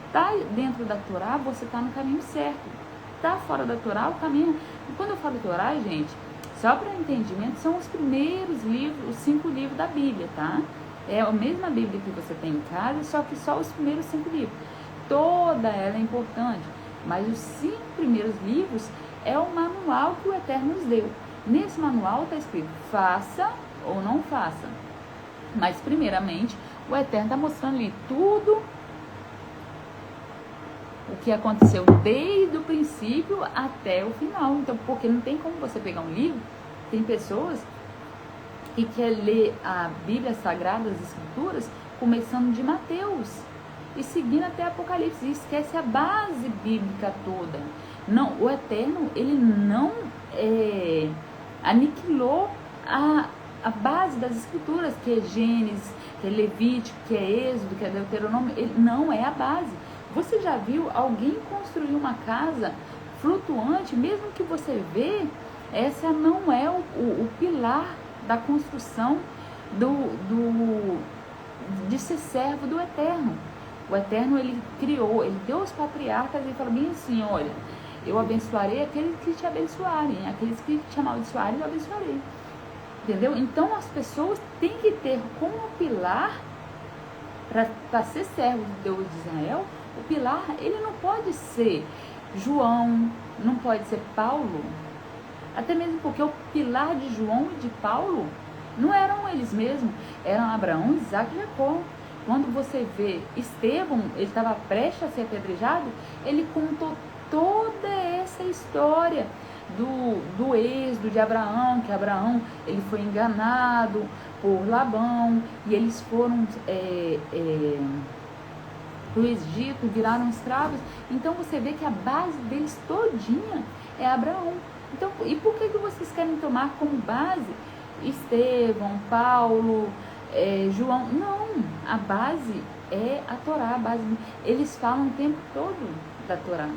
Está dentro da Torá, você está no caminho certo. Está fora da Torá, o caminho... E quando eu falo Torá, gente, só para entendimento, são os primeiros livros, os 5 livros da Bíblia, tá? É a mesma Bíblia que você tem em casa, só que só os primeiros 5 livros. Toda ela é importante, mas os 5 primeiros livros é o manual que o Eterno nos deu. Nesse manual está escrito, faça ou não faça. Mas, primeiramente, o Eterno está mostrando ali tudo o que aconteceu desde o princípio até o final. Então, porque não tem como você pegar um livro, tem pessoas que querem ler a Bíblia Sagrada, as Escrituras, começando de Mateus e seguindo até Apocalipse, e esquece a base bíblica toda. Não, o Eterno, ele não aniquilou a base das Escrituras, que é Gênesis, que é Levítico, que é Êxodo, que é Deuteronômio. Ele não é a base. Você já viu alguém construir uma casa flutuante? Mesmo que você vê, essa não é o pilar da construção de ser servo do Eterno. O Eterno, ele criou, ele deu os patriarcas e falou bem assim, olha, eu abençoarei aqueles que te abençoarem, aqueles que te amaldiçoarem, eu abençoarei. Entendeu? Então as pessoas têm que ter como pilar, para ser servo de Deus de Israel, o pilar, ele não pode ser João, não pode ser Paulo, até mesmo porque o pilar de João e de Paulo não eram eles mesmos, eram Abraão, Isaac e Jacó. Quando você vê Estevão, ele estava prestes a ser apedrejado, ele contou toda essa história do êxodo de Abraão, que Abraão ele foi enganado por Labão, e eles foram para o Egito, viraram escravos. Então você vê que a base deles todinha é Abraão. Então, e por que vocês querem tomar como base Estevão, Paulo, João? Não, a base é a Torá, a base. Eles falam o tempo todo da Torá,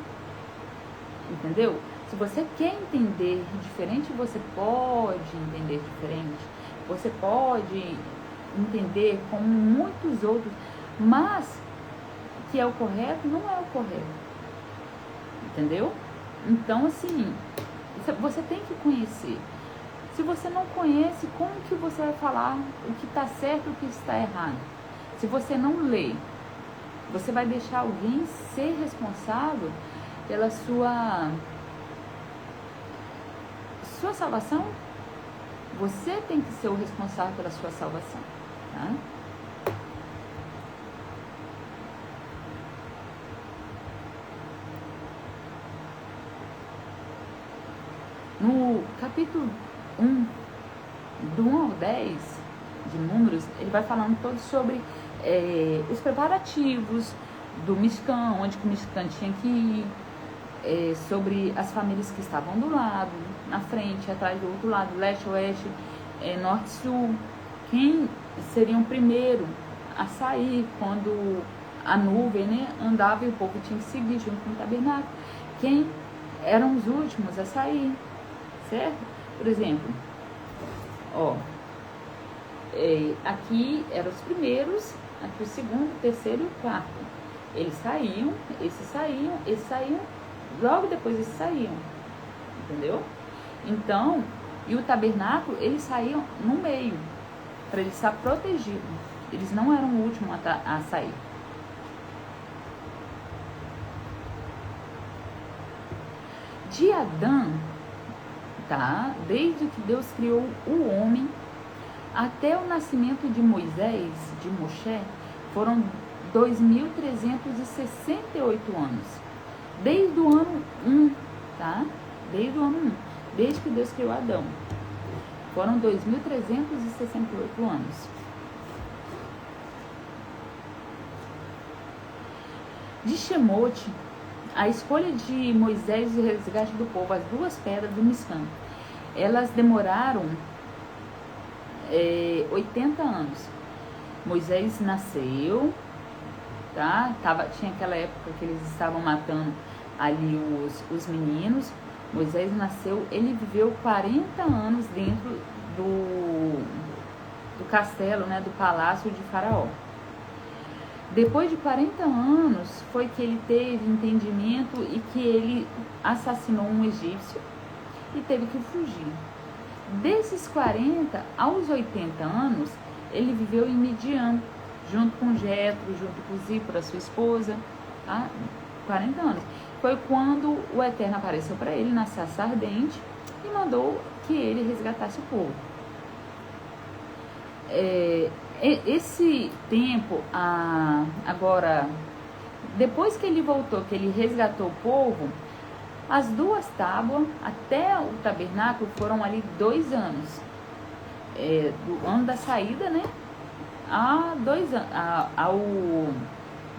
entendeu? Se você quer entender diferente, você pode entender diferente, você pode entender como muitos outros, mas que é o correto não é o correto, entendeu? Então, assim, você tem que conhecer. Se você não conhece, como que você vai falar o que está certo e o que está errado? Se você não lê, você vai deixar alguém ser responsável pela sua salvação? Você tem que ser o responsável pela sua salvação, tá? No capítulo 1, do 1 ao 10 de Números, ele vai falando todo sobre os preparativos do Mishkan, onde que o Mishkan tinha que ir, sobre as famílias que estavam do lado, na frente, atrás do outro lado, leste, oeste, norte, sul, quem seriam o primeiro a sair quando a nuvem, né, andava e o povo tinha que seguir junto com o tabernáculo, quem eram os últimos a sair, certo? Por exemplo, aqui eram os primeiros, aqui o segundo, o terceiro e o quarto. Eles saíam, esses saíam, logo depois eles saíam, entendeu? Então, e o tabernáculo, eles saíam no meio, para eles estar protegidos. Eles não eram o último a sair. De Adão, tá? Desde que Deus criou o homem até o nascimento de Moisés, de Moshe, foram 2.368 anos. Desde o ano 1, tá? Desde o ano 1, desde que Deus criou Adão. Foram 2.368 anos. De Shemote, a escolha de Moisés e o resgate do povo, as duas pedras do Mishkan, elas demoraram 80 anos. Moisés nasceu, tá? Tinha aquela época que eles estavam matando ali os meninos. Moisés nasceu, ele viveu 40 anos dentro do castelo, né, do palácio de Faraó. Depois de 40 anos foi que ele teve entendimento e que ele assassinou um egípcio e teve que fugir. Desses 40 aos 80 anos, ele viveu em Midian, junto com Jetro, junto com Zípora, sua esposa, tá? 40 anos. Foi quando o Eterno apareceu para ele na sarça ardente e mandou que ele resgatasse o povo. Esse tempo, agora, depois que ele voltou, que ele resgatou o povo, as duas tábuas até o tabernáculo foram ali 2 anos. Do ano da saída, né? A 2 anos,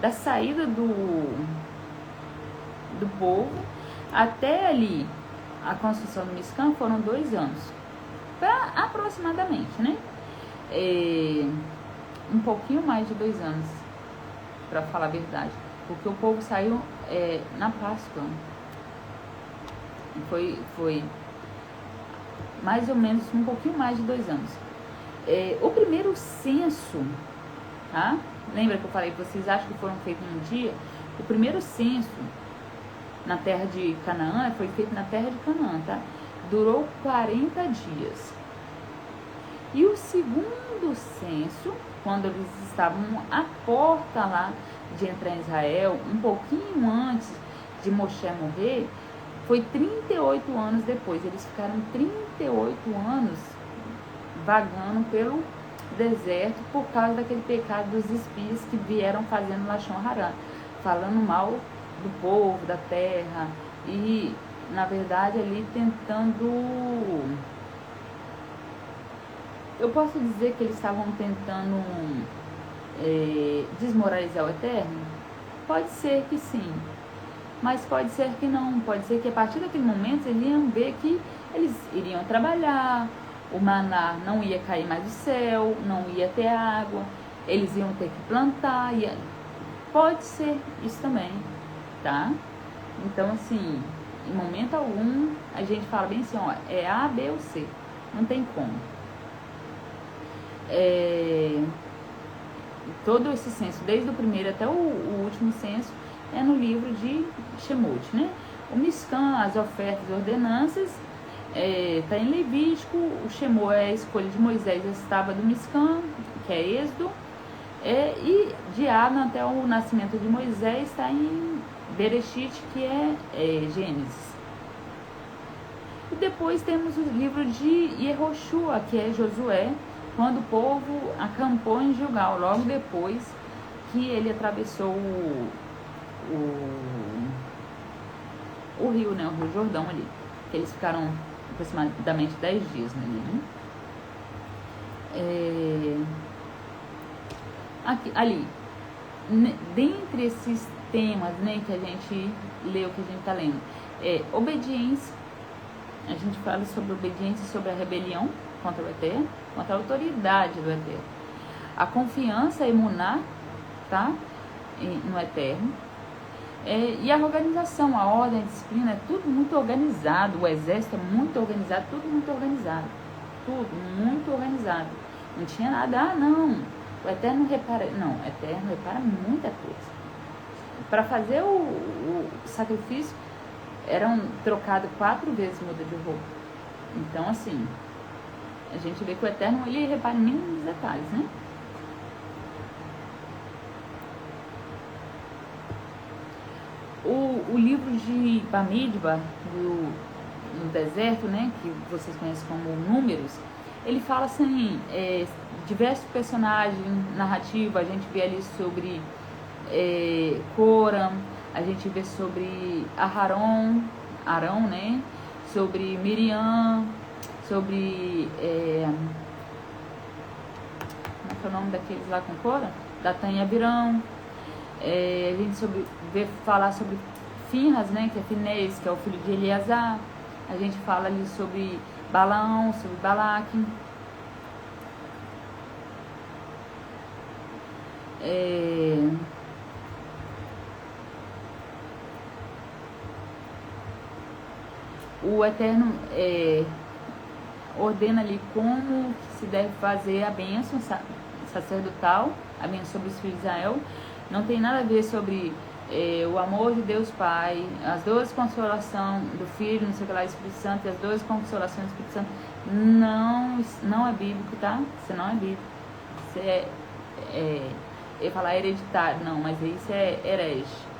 da saída do povo até ali a construção do Mishkan foram 2 anos, aproximadamente, né? Um pouquinho mais de 2 anos, para falar a verdade, porque o povo saiu na Páscoa. Foi mais ou menos um pouquinho mais de 2 anos. O primeiro censo, tá? Lembra que eu falei que vocês acham que foram feitos num dia? O primeiro censo na terra de Canaã foi feito na terra de Canaã, tá? Durou 40 dias. E o segundo censo, quando eles estavam à porta lá de entrar em Israel, um pouquinho antes de Moshe morrer foi 38 anos depois. Eles ficaram 38 anos vagando pelo deserto por causa daquele pecado dos espias que vieram fazendo Lashon Hará, falando mal do povo, da terra, e na verdade ali tentando, eu posso dizer que eles estavam tentando desmoralizar o Eterno? Pode ser que sim, mas pode ser que não. Pode ser que a partir daquele momento eles iam ver que eles iriam trabalhar, o maná não ia cair mais do céu, não ia ter água, eles iam ter que plantar, pode ser isso também, tá? Então, assim, em momento algum, a gente fala bem assim, ó, é A, B ou C, não tem como. Todo esse censo, desde o primeiro até o último censo, é no livro de Shemot, né? O Miscan, as ofertas e ordenanças, está em Levítico. O Shemot é a escolha de Moisés, estava do Miscan, que é Êxodo, e de Adão até o nascimento de Moisés está em Bereshit, que é Gênesis. E depois temos o livro de Yehoshua, que é Josué, quando o povo acampou em Gilgal, logo depois que ele atravessou o rio, né, o Rio Jordão ali, que eles ficaram aproximadamente 10 dias ali, né? Ali, dentre esses temas, né, que a gente leu, que a gente está lendo, obediência, a gente fala sobre obediência, sobre a rebelião contra o Eterno, contra a autoridade do Eterno, a confiança, a emuná, tá, no Eterno, e a organização, a ordem, a disciplina, é tudo muito organizado, o exército é muito organizado, tudo muito organizado, não tinha nada, não, o Eterno repara, não, o Eterno repara muita coisa. Para fazer o sacrifício, eram trocados 4 vezes muda de roupa. Então, assim, a gente vê que o Eterno, ele repara em mínimos detalhes, né? O livro de Bamidbar, no deserto, né, que vocês conhecem como Números, ele fala assim, diversos personagens narrativos. A gente vê ali sobre Cora, a gente vê sobre Arão, né, sobre Miriam, sobre como é o nome daqueles lá com Cora? Datã e Abirão. A gente vê falar sobre Finhas, né, que é Finés, que é o filho de Eleazar. A gente fala ali sobre Balaão, sobre Balaque. O Eterno ordena ali como se deve fazer a bênção sacerdotal, a bênção sobre os filhos de Israel. Não tem nada a ver sobre o amor de Deus Pai, as 12 consolações do Filho, não sei o que lá, Espírito Santo, e as 12 consolações do Espírito Santo. Não é bíblico, tá? Isso não é bíblico. Isso eu ia falar hereditário, não, mas isso é herege.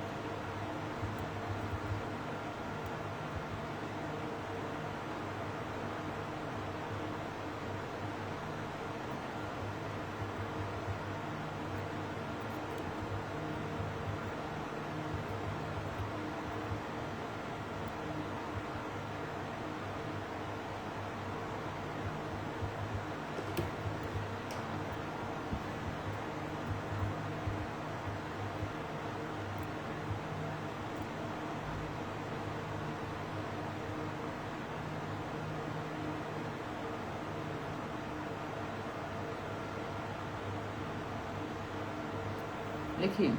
Olha aqui,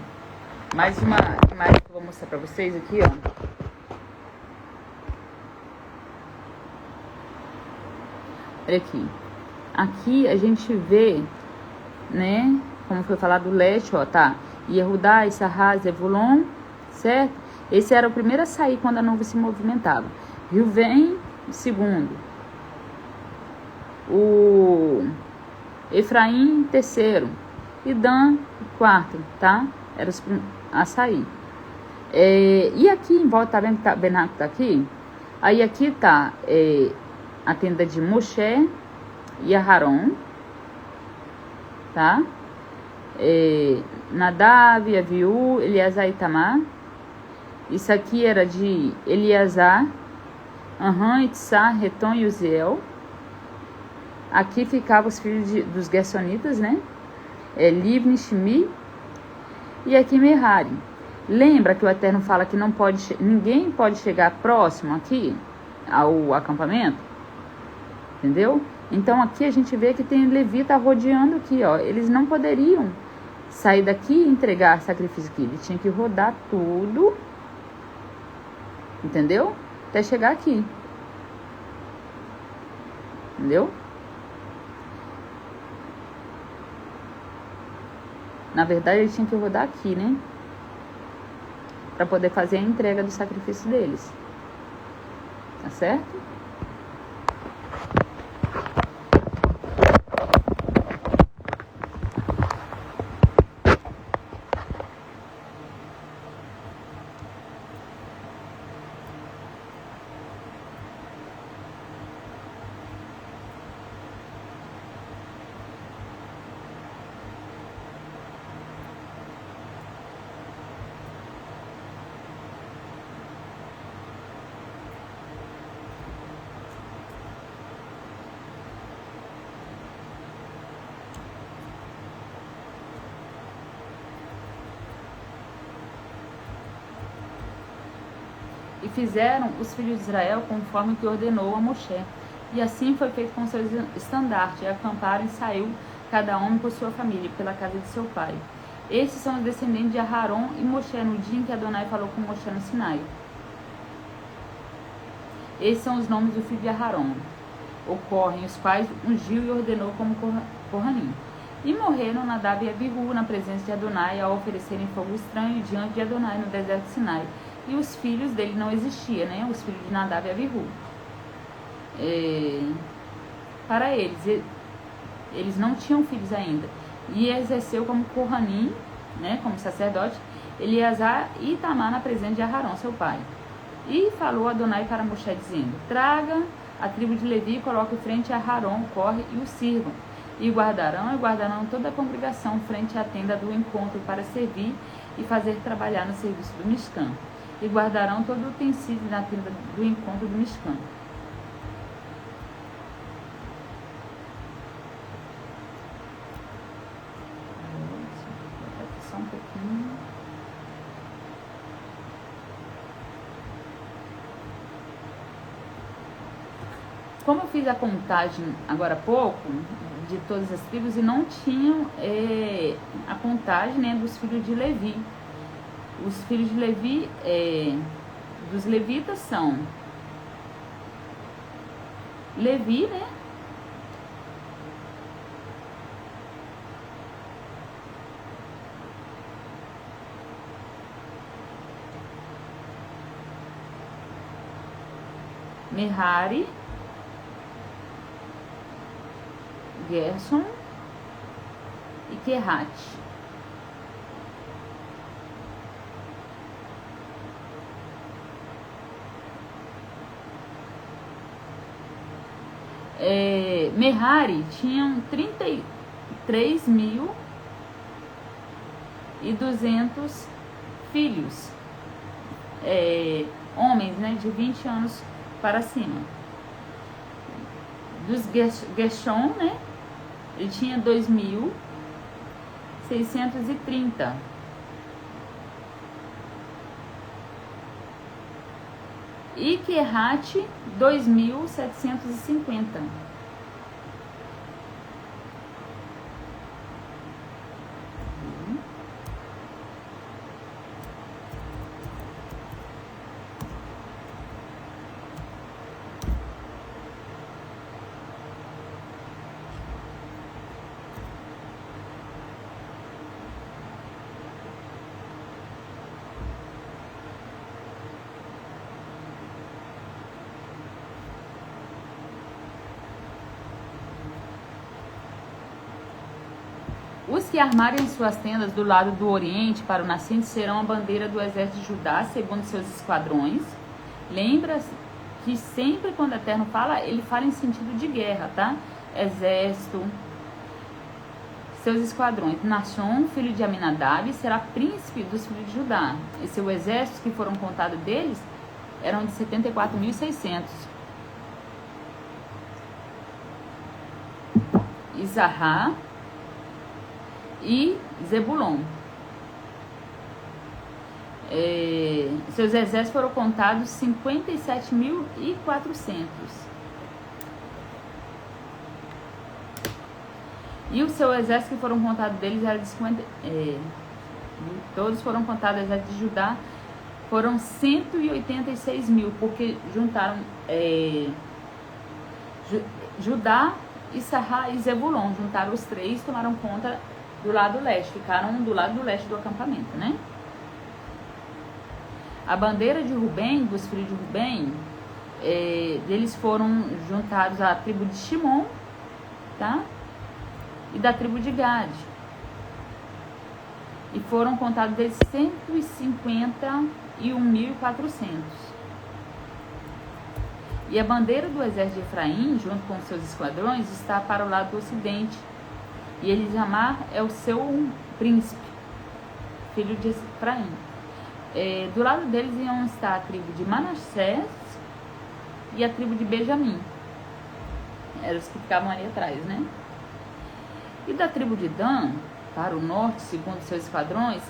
mais uma imagem que eu vou mostrar pra vocês aqui, ó. Olha aqui. Aqui a gente vê, né, como foi falado, o leste, ó, tá? Yehudá, Issachar, Zebulon, certo? Esse era o primeiro a sair quando a nuvem se movimentava. Reuven, segundo. O Efraim, terceiro. E Dan, quarto, tá? Era a sair. E aqui em volta, tá vendo que o tabernáculo tá aqui? Aí aqui tá a tenda de Moshe e Aharon, tá? Nadav, Aviú, Eleazar e Itamar. Isso aqui era de Eleazar, Itzar, Reton e Uziel. Aqui ficavam os filhos dos Gersonitas, né? Livni, Shimi e aqui Merari. Lembra que o Eterno fala que ninguém pode chegar próximo aqui ao acampamento? Entendeu? Então aqui a gente vê que tem levita rodeando aqui, ó. Eles não poderiam sair daqui e entregar sacrifício aqui. Ele tinha que rodar tudo, entendeu? Até chegar aqui. Entendeu? Na verdade, ele tinha que rodar aqui, né? Para poder fazer a entrega do sacrifício deles. Tá certo? E fizeram os filhos de Israel conforme que ordenou a Moshe. E assim foi feito com seus estandartes. E acamparam e saiu cada homem por sua família, pela casa de seu pai. Esses são os descendentes de Aharon e Moshe, no dia em que Adonai falou com Moshe no Sinai. Esses são os nomes do filho de Aharon. Ocorrem os quais ungiu e ordenou como Kohanim. E morreram Nadav e Abihu na presença de Adonai ao oferecerem fogo estranho diante de Adonai no deserto de Sinai. E os filhos dele não existiam, né? Os filhos de Nadav e Abihu. Para eles não tinham filhos ainda. E exerceu como Kohanim, né? Como sacerdote, Eleazar e Itamar na presença de Aharon, seu pai. E falou Adonai para Moshe, dizendo: traga a tribo de Levi e coloque frente a Aharon, corre e o sirvam. E guardarão toda a congregação frente à tenda do encontro para servir e fazer trabalhar no serviço do Mishkan. E guardarão todo o utensílio na tenda do encontro do Mishkan. Só um pouquinho. Como eu fiz a contagem agora há pouco de todas as tribos e não tinham a contagem, né, dos filhos de Levi. Os filhos de Levi, dos levitas são Levi, né? Merari, Gerson e Kehat. Merari tinham 33.200 filhos, homens, né, de 20 anos para cima. Dos Gershon, né, ele tinha 2.630. E Kehat, 2.750. Os que armarem suas tendas do lado do oriente para o nascente serão a bandeira do exército de Judá, segundo seus esquadrões. Lembra que sempre quando o Eterno fala, ele fala em sentido de guerra, tá? Exército, seus esquadrões. Naashon, filho de Aminadab, será príncipe dos filhos de Judá. E seus exércitos que foram contados deles eram de 74.600. Isahá e Zebulon. Seus exércitos foram contados 57.400. E o seu exército que foram contados deles era de 50. Todos foram contados, o exército de Judá foram 186 mil, porque juntaram Judá, Issachar e Zebulon, juntaram os três, tomaram conta do lado leste, ficaram do lado do leste do acampamento, né? A bandeira de Rubem, dos filhos de Rubem, eles foram juntados à tribo de Shimon, tá? E da tribo de Gad. E foram contados deles 151.400. E a bandeira do exército de Efraim, junto com seus esquadrões, está para o lado do ocidente. E Elisama é o seu príncipe, filho de Efraim. Do lado deles iam estar a tribo de Manassés e a tribo de Benjamim. Eram os que ficavam ali atrás, né? E da tribo de Dan, para o norte, segundo seus esquadrões,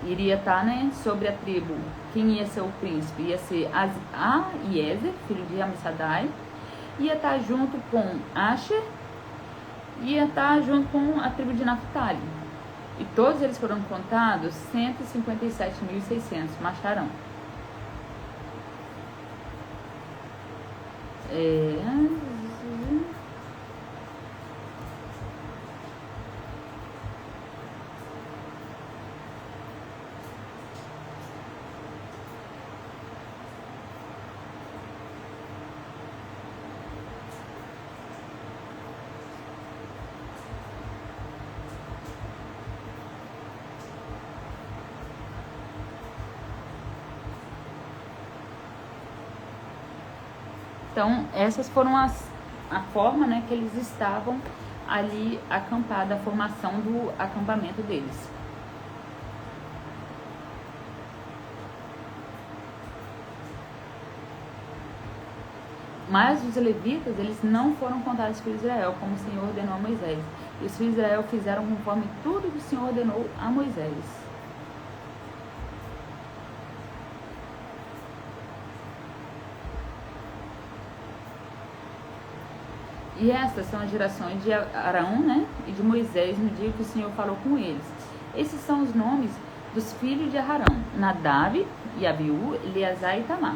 iria estar, né, sobre a tribo. Quem ia ser o príncipe? Ia ser Ahiezer, filho de Amissadai. Ia estar junto com Asher. Ia estar junto com a tribo de Naphtali. E todos eles foram contados 157.600, macharão. Então, essas foram a forma, né, que eles estavam ali acampados, a formação do acampamento deles. Mas os levitas, eles não foram contados pelos filhos de Israel, como o Senhor ordenou a Moisés. E os filhos de Israel fizeram conforme tudo que o Senhor ordenou a Moisés. E essas são as gerações de Arão, né, e de Moisés no dia que o Senhor falou com eles. Esses são os nomes dos filhos de Arão: Nadab, Abiú, Eleazar e Itamar.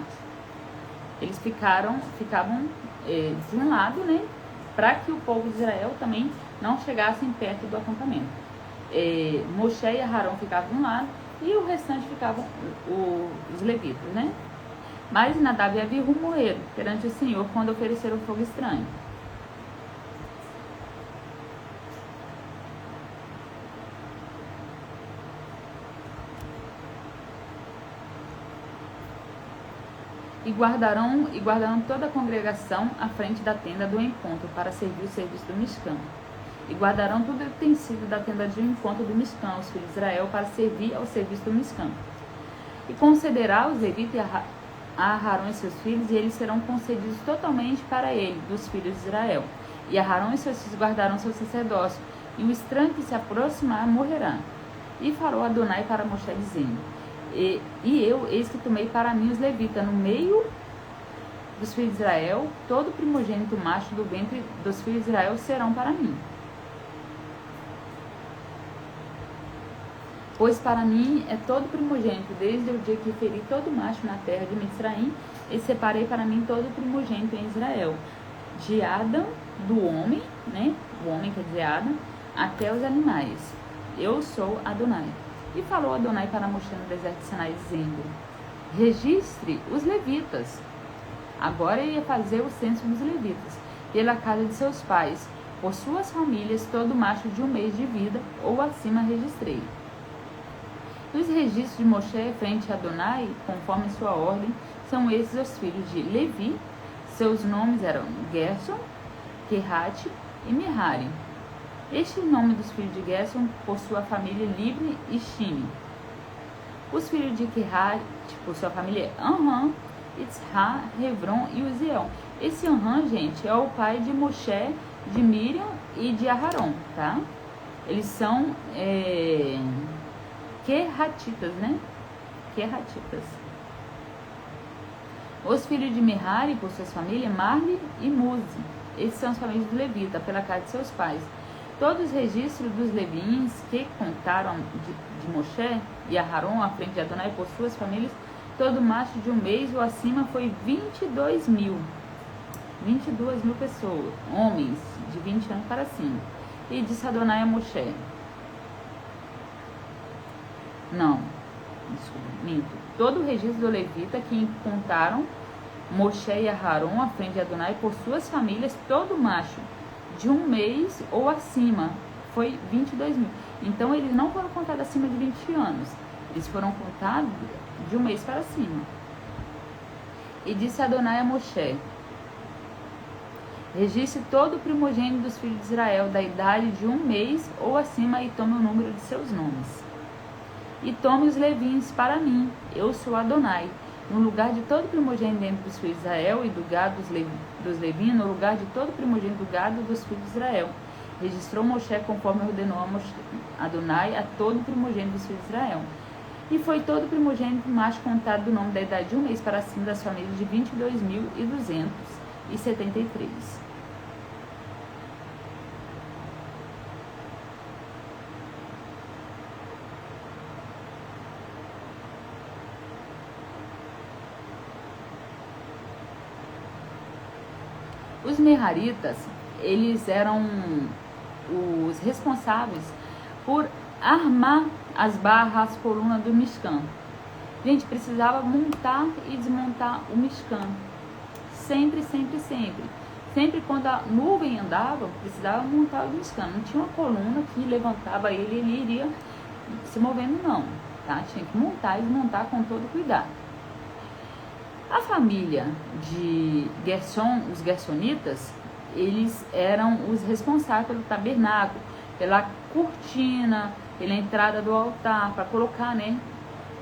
Eles ficavam de um lado, né, para que o povo de Israel também não chegassem perto do acampamento. Moshe e Arão ficavam de um lado e o restante ficavam os levitas, né? Mas Nadab e Abiú morreram perante o Senhor quando ofereceram fogo estranho. E guardarão toda a congregação à frente da tenda do encontro para servir o serviço do Mishkan. E guardarão tudo o que tem sido da tenda de encontro do Mishkan, os filhos de Israel, para servir ao serviço do Mishkan. E concederá aos levitas a Arão e seus filhos, e eles serão concedidos totalmente para ele, dos filhos de Israel. E Arão e seus filhos guardarão seu sacerdócio, e o estranho que se aproximar morrerá. E falou Adonai para Moshe, dizendo: E eu, eis que tomei para mim os levitas no meio dos filhos de Israel, todo primogênito macho do ventre dos filhos de Israel serão para mim. Pois para mim é todo primogênito, desde o dia que feri todo macho na terra de Mitzraim, e separei para mim todo primogênito em Israel, de Adão, do homem, né? O homem quer dizer Adão, até os animais. Eu sou Adonai. E falou Adonai para Moshe no deserto de Sinai, dizendo: registre os levitas. Agora ele ia fazer o censo dos levitas, pela casa de seus pais, por suas famílias, todo macho de 1 mês de vida ou acima registrei. Os registros de Moshe frente a Adonai, conforme sua ordem, são esses os filhos de Levi. Seus nomes eram Gerson, Kehat e Merari. Este nome dos filhos de Gerson por sua família Libni e Shimi. Os filhos de Kehat por sua família Amram, Itzhá, Hebron e Uziel. Esse Amram, gente, é o pai de Moshe, de Miriam e de Aharon, tá? Eles são Queratitas, né? Queratitas. Os filhos de Merari, por suas famílias, Marli e Muzi. Esses são as famílias do Levita, pela casa de seus pais. Todos os registros dos leviins que contaram de Moshe e Aharon à frente de Adonai por suas famílias, todo macho de 1 mês ou acima foi 22 mil. 22 mil pessoas, homens de 20 anos para cima. E disse Adonai a Moshe. Não, desculpa, minto. Todo o registro do Levita que contaram Moshe e Aharon à frente de Adonai por suas famílias, todo macho de 1 mês ou acima foi 22 mil. Então eles não foram contados acima de 20 anos. Eles foram contados de 1 mês para cima. E disse Adonai a Moshe: registre todo o primogênito dos filhos de Israel da idade de 1 mês ou acima e tome o número de seus nomes. E tome os levins para mim, eu sou Adonai, no lugar de todo primogênito dentro dos filhos de Israel e do gado dos levinos, no lugar de todo primogênito do gado dos filhos de Israel. Registrou Moshe conforme ordenou a Adonai a todo primogênito dos filhos de Israel. E foi todo primogênito macho contado do nome da idade de 1 mês para cima das famílias de 22.273. Os Meraritas, eles eram os responsáveis por armar as barras, as colunas do Mishkan. Gente, precisava montar e desmontar o Mishkan. Sempre, sempre, sempre. Sempre quando a nuvem andava, precisava montar o Mishkan. Não tinha uma coluna que levantava ele e ele iria se movendo, não. Tá? Tinha que montar e desmontar com todo cuidado. A família de Gerson, os Gersonitas, eles eram os responsáveis pelo tabernáculo, pela cortina, pela entrada do altar, para colocar, né?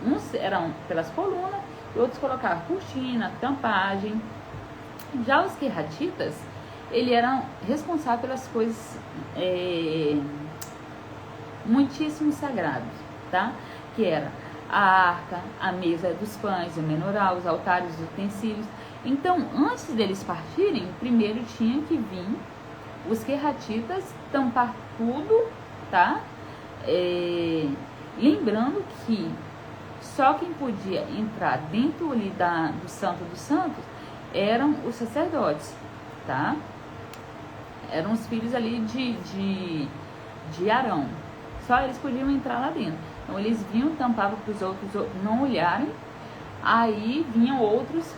Uns eram pelas colunas, e outros colocavam cortina, tampagem. Já os Queratitas, eles eram responsáveis pelas coisas muitíssimo sagradas, tá? Que era a arca, a mesa dos pães, o menorá, os altares, os utensílios. Então, antes deles partirem, primeiro tinha que vir os Queratitas tampar tudo, tá? Lembrando que só quem podia entrar dentro ali do Santo dos Santos eram os sacerdotes, tá? Eram os filhos ali de Arão. Só eles podiam entrar lá dentro. Então eles vinham, tampavam para os outros não olharem. Aí vinham outros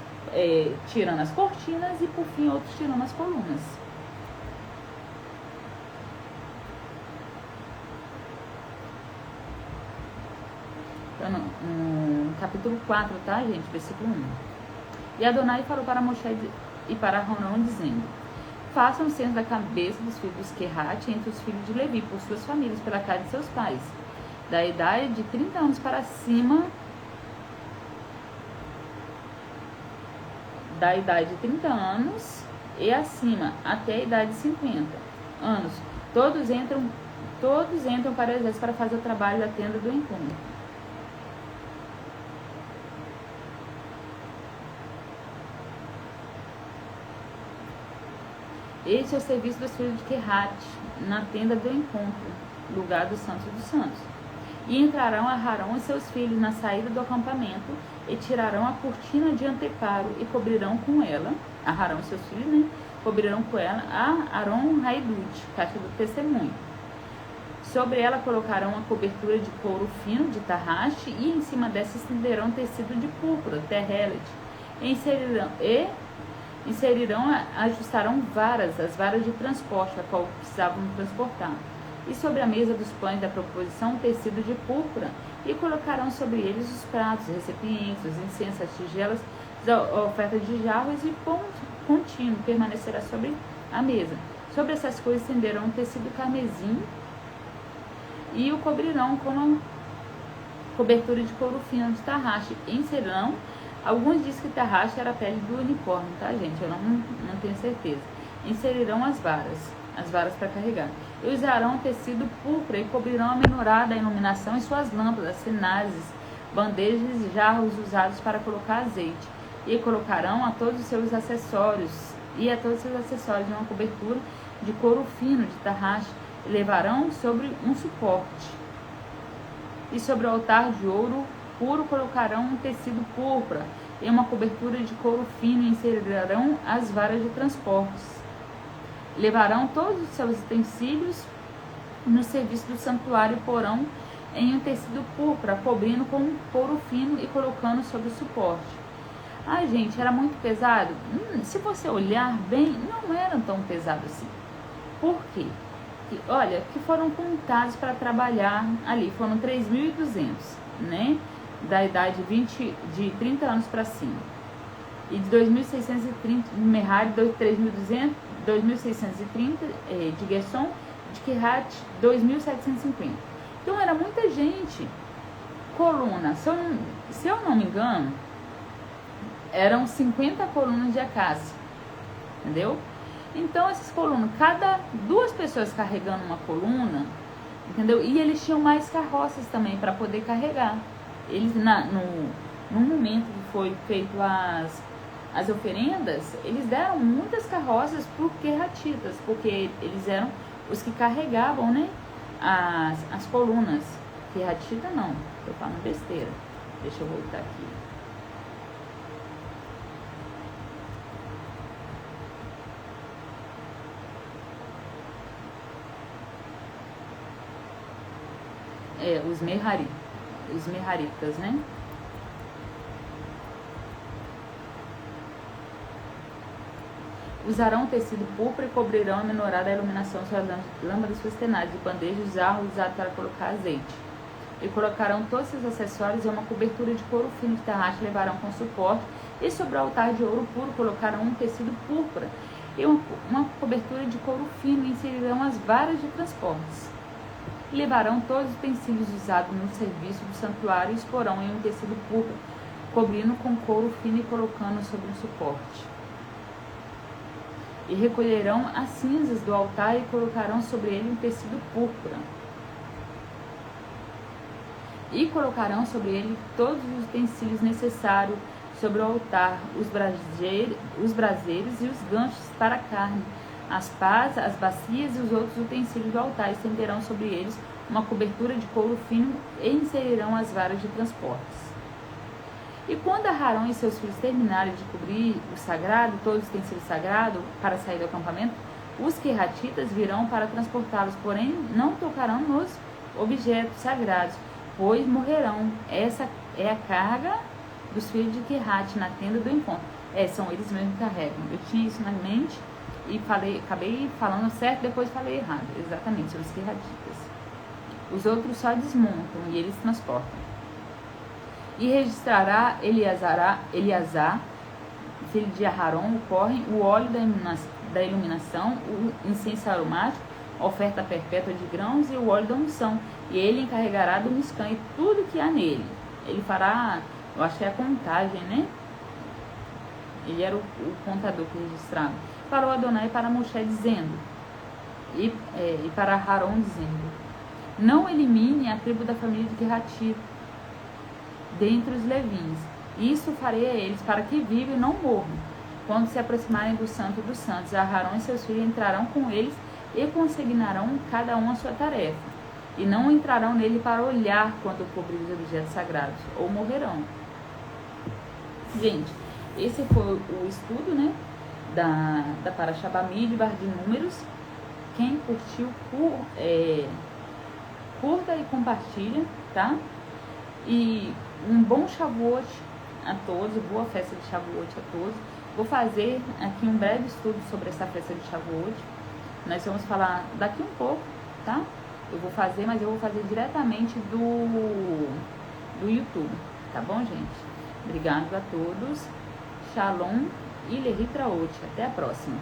tirando as cortinas e por fim outros tirando as colunas. Então, no capítulo 4, tá, gente? Versículo 1. E Adonai falou para Moshe e para Arão, dizendo: façam o censo da cabeça dos filhos dos Querate entre os filhos de Levi, por suas famílias, pela casa de seus pais, da idade de 30 anos para cima, da idade de 30 anos e acima, até a idade de 50 anos. Todos entram para o exército para fazer o trabalho da tenda do encontro. Este é o serviço dos filhos de Querate, na tenda do encontro, lugar do Santo dos Santos. E entrarão Arão e seus filhos na saída do acampamento, e tirarão a cortina de anteparo, e cobrirão com ela, Arão e seus filhos, né? Cobrirão com ela a Aron Haidut, caixa do testemunho. Sobre ela colocarão a cobertura de couro fino, de tarraxe, e em cima dessa estenderão tecido de púrpura, terrelet, Ajustarão varas, as varas de transporte, a qual precisavam transportar. E sobre a mesa dos pães da proposição, um tecido de púrpura, e colocarão sobre eles os pratos, recipientes, os incensos, as tigelas, a oferta de jarros e pão contínuo permanecerá sobre a mesa. Sobre essas coisas estenderão um tecido carmesim e o cobrirão com uma cobertura de couro fino de tarraxe. Inserirão, alguns dizem que tarraxe era a pele do unicórnio, tá, gente? Eu não tenho certeza. Inserirão as varas para carregar. E usarão tecido púrpura e cobrirão a menorá da iluminação e suas lâmpadas, sinazes, bandejas e jarros usados para colocar azeite. E colocarão a todos os seus acessórios uma cobertura de couro fino de tarraxe, e levarão sobre um suporte. E sobre o altar de ouro puro colocarão um tecido púrpura e uma cobertura de couro fino, e inserirão as varas de transportes. Levarão todos os seus utensílios no serviço do santuário e porão em um tecido púrpura, cobrindo com couro fino e colocando sobre o suporte. Ai, gente, era muito pesado? Se você olhar bem, não era tão pesado assim. Por quê? Olha, que foram contados para trabalhar ali, foram 3.200, né? Da idade de 30 anos para cima. E de 2.630 de Merari, 3.200, 2.630 de Gerson, de Kehat, 2.750. Então era muita gente. Coluna, se eu não me engano, eram 50 colunas de acácia, entendeu? Então essas colunas, cada 2 pessoas carregando uma coluna, entendeu? E eles tinham mais carroças também para poder carregar. Eles no momento que foi feito as oferendas, eles deram muitas carroças para os queratitas, porque eles eram os que carregavam, né, as colunas. Querratita não, tô falando besteira. Deixa eu voltar aqui. Os merharitas, né? Usarão tecido púrpura e cobrirão a menorá da iluminação, suas lâmpadas sustentáveis e bandejas, jarros usados para colocar azeite. E colocarão todos seus acessórios em uma cobertura de couro fino de tarraxe, levarão com suporte, e sobre o altar de ouro puro colocarão um tecido púrpura e uma cobertura de couro fino, e inserirão as varas de transportes. E levarão todos os utensílios usados no serviço do santuário e exporão em um tecido púrpura, cobrindo com couro fino e colocando sobre um suporte. E recolherão as cinzas do altar e colocarão sobre ele um tecido púrpura. E colocarão sobre ele todos os utensílios necessários sobre o altar, os braseiros e os ganchos para a carne, as pás, as bacias e os outros utensílios do altar, e estenderão sobre eles uma cobertura de couro fino e inserirão as varas de transportes. E quando Arão e seus filhos terminarem de cobrir o sagrado, todos os utensílios sagrados, para sair do acampamento, os queratitas virão para transportá-los, porém não tocarão nos objetos sagrados, pois morrerão. Essa é a carga dos filhos de Querate na tenda do encontro. São eles mesmos que carregam. Eu tinha isso na mente e acabei falando certo, depois falei errado. Exatamente, são os queratitas. Os outros só desmontam e eles transportam. E registrará Eleazar, filho de Aharon, o óleo da iluminação, o incenso aromático, a oferta perpétua de grãos e o óleo da unção. E ele encarregará do miscã e tudo que há nele. Ele fará, eu acho que é a contagem, né? Ele era o contador que registrava. Para o Adonai e para Moshe dizendo, e para Aharon dizendo, não elimine a tribo da família de Querati dentre os levins. Isso farei a eles, para que vivam e não morram. Quando se aproximarem do santo dos santos, Aharon e seus filhos entrarão com eles e consignarão cada um a sua tarefa. E não entrarão nele para olhar quando cobrir os objetos sagrados, ou morrerão. Gente, esse foi o estudo, né, da Parashá Bamidbar de Números. Quem curtiu, curta e compartilha, tá? E um bom Shavuot a todos, boa festa de Shavuot a todos. Vou fazer aqui um breve estudo sobre essa festa de Shavuot. Nós vamos falar daqui um pouco, tá? Eu vou fazer, mas eu vou fazer diretamente do YouTube, tá bom, gente? Obrigado a todos. Shalom e Lehitraot. Até a próxima.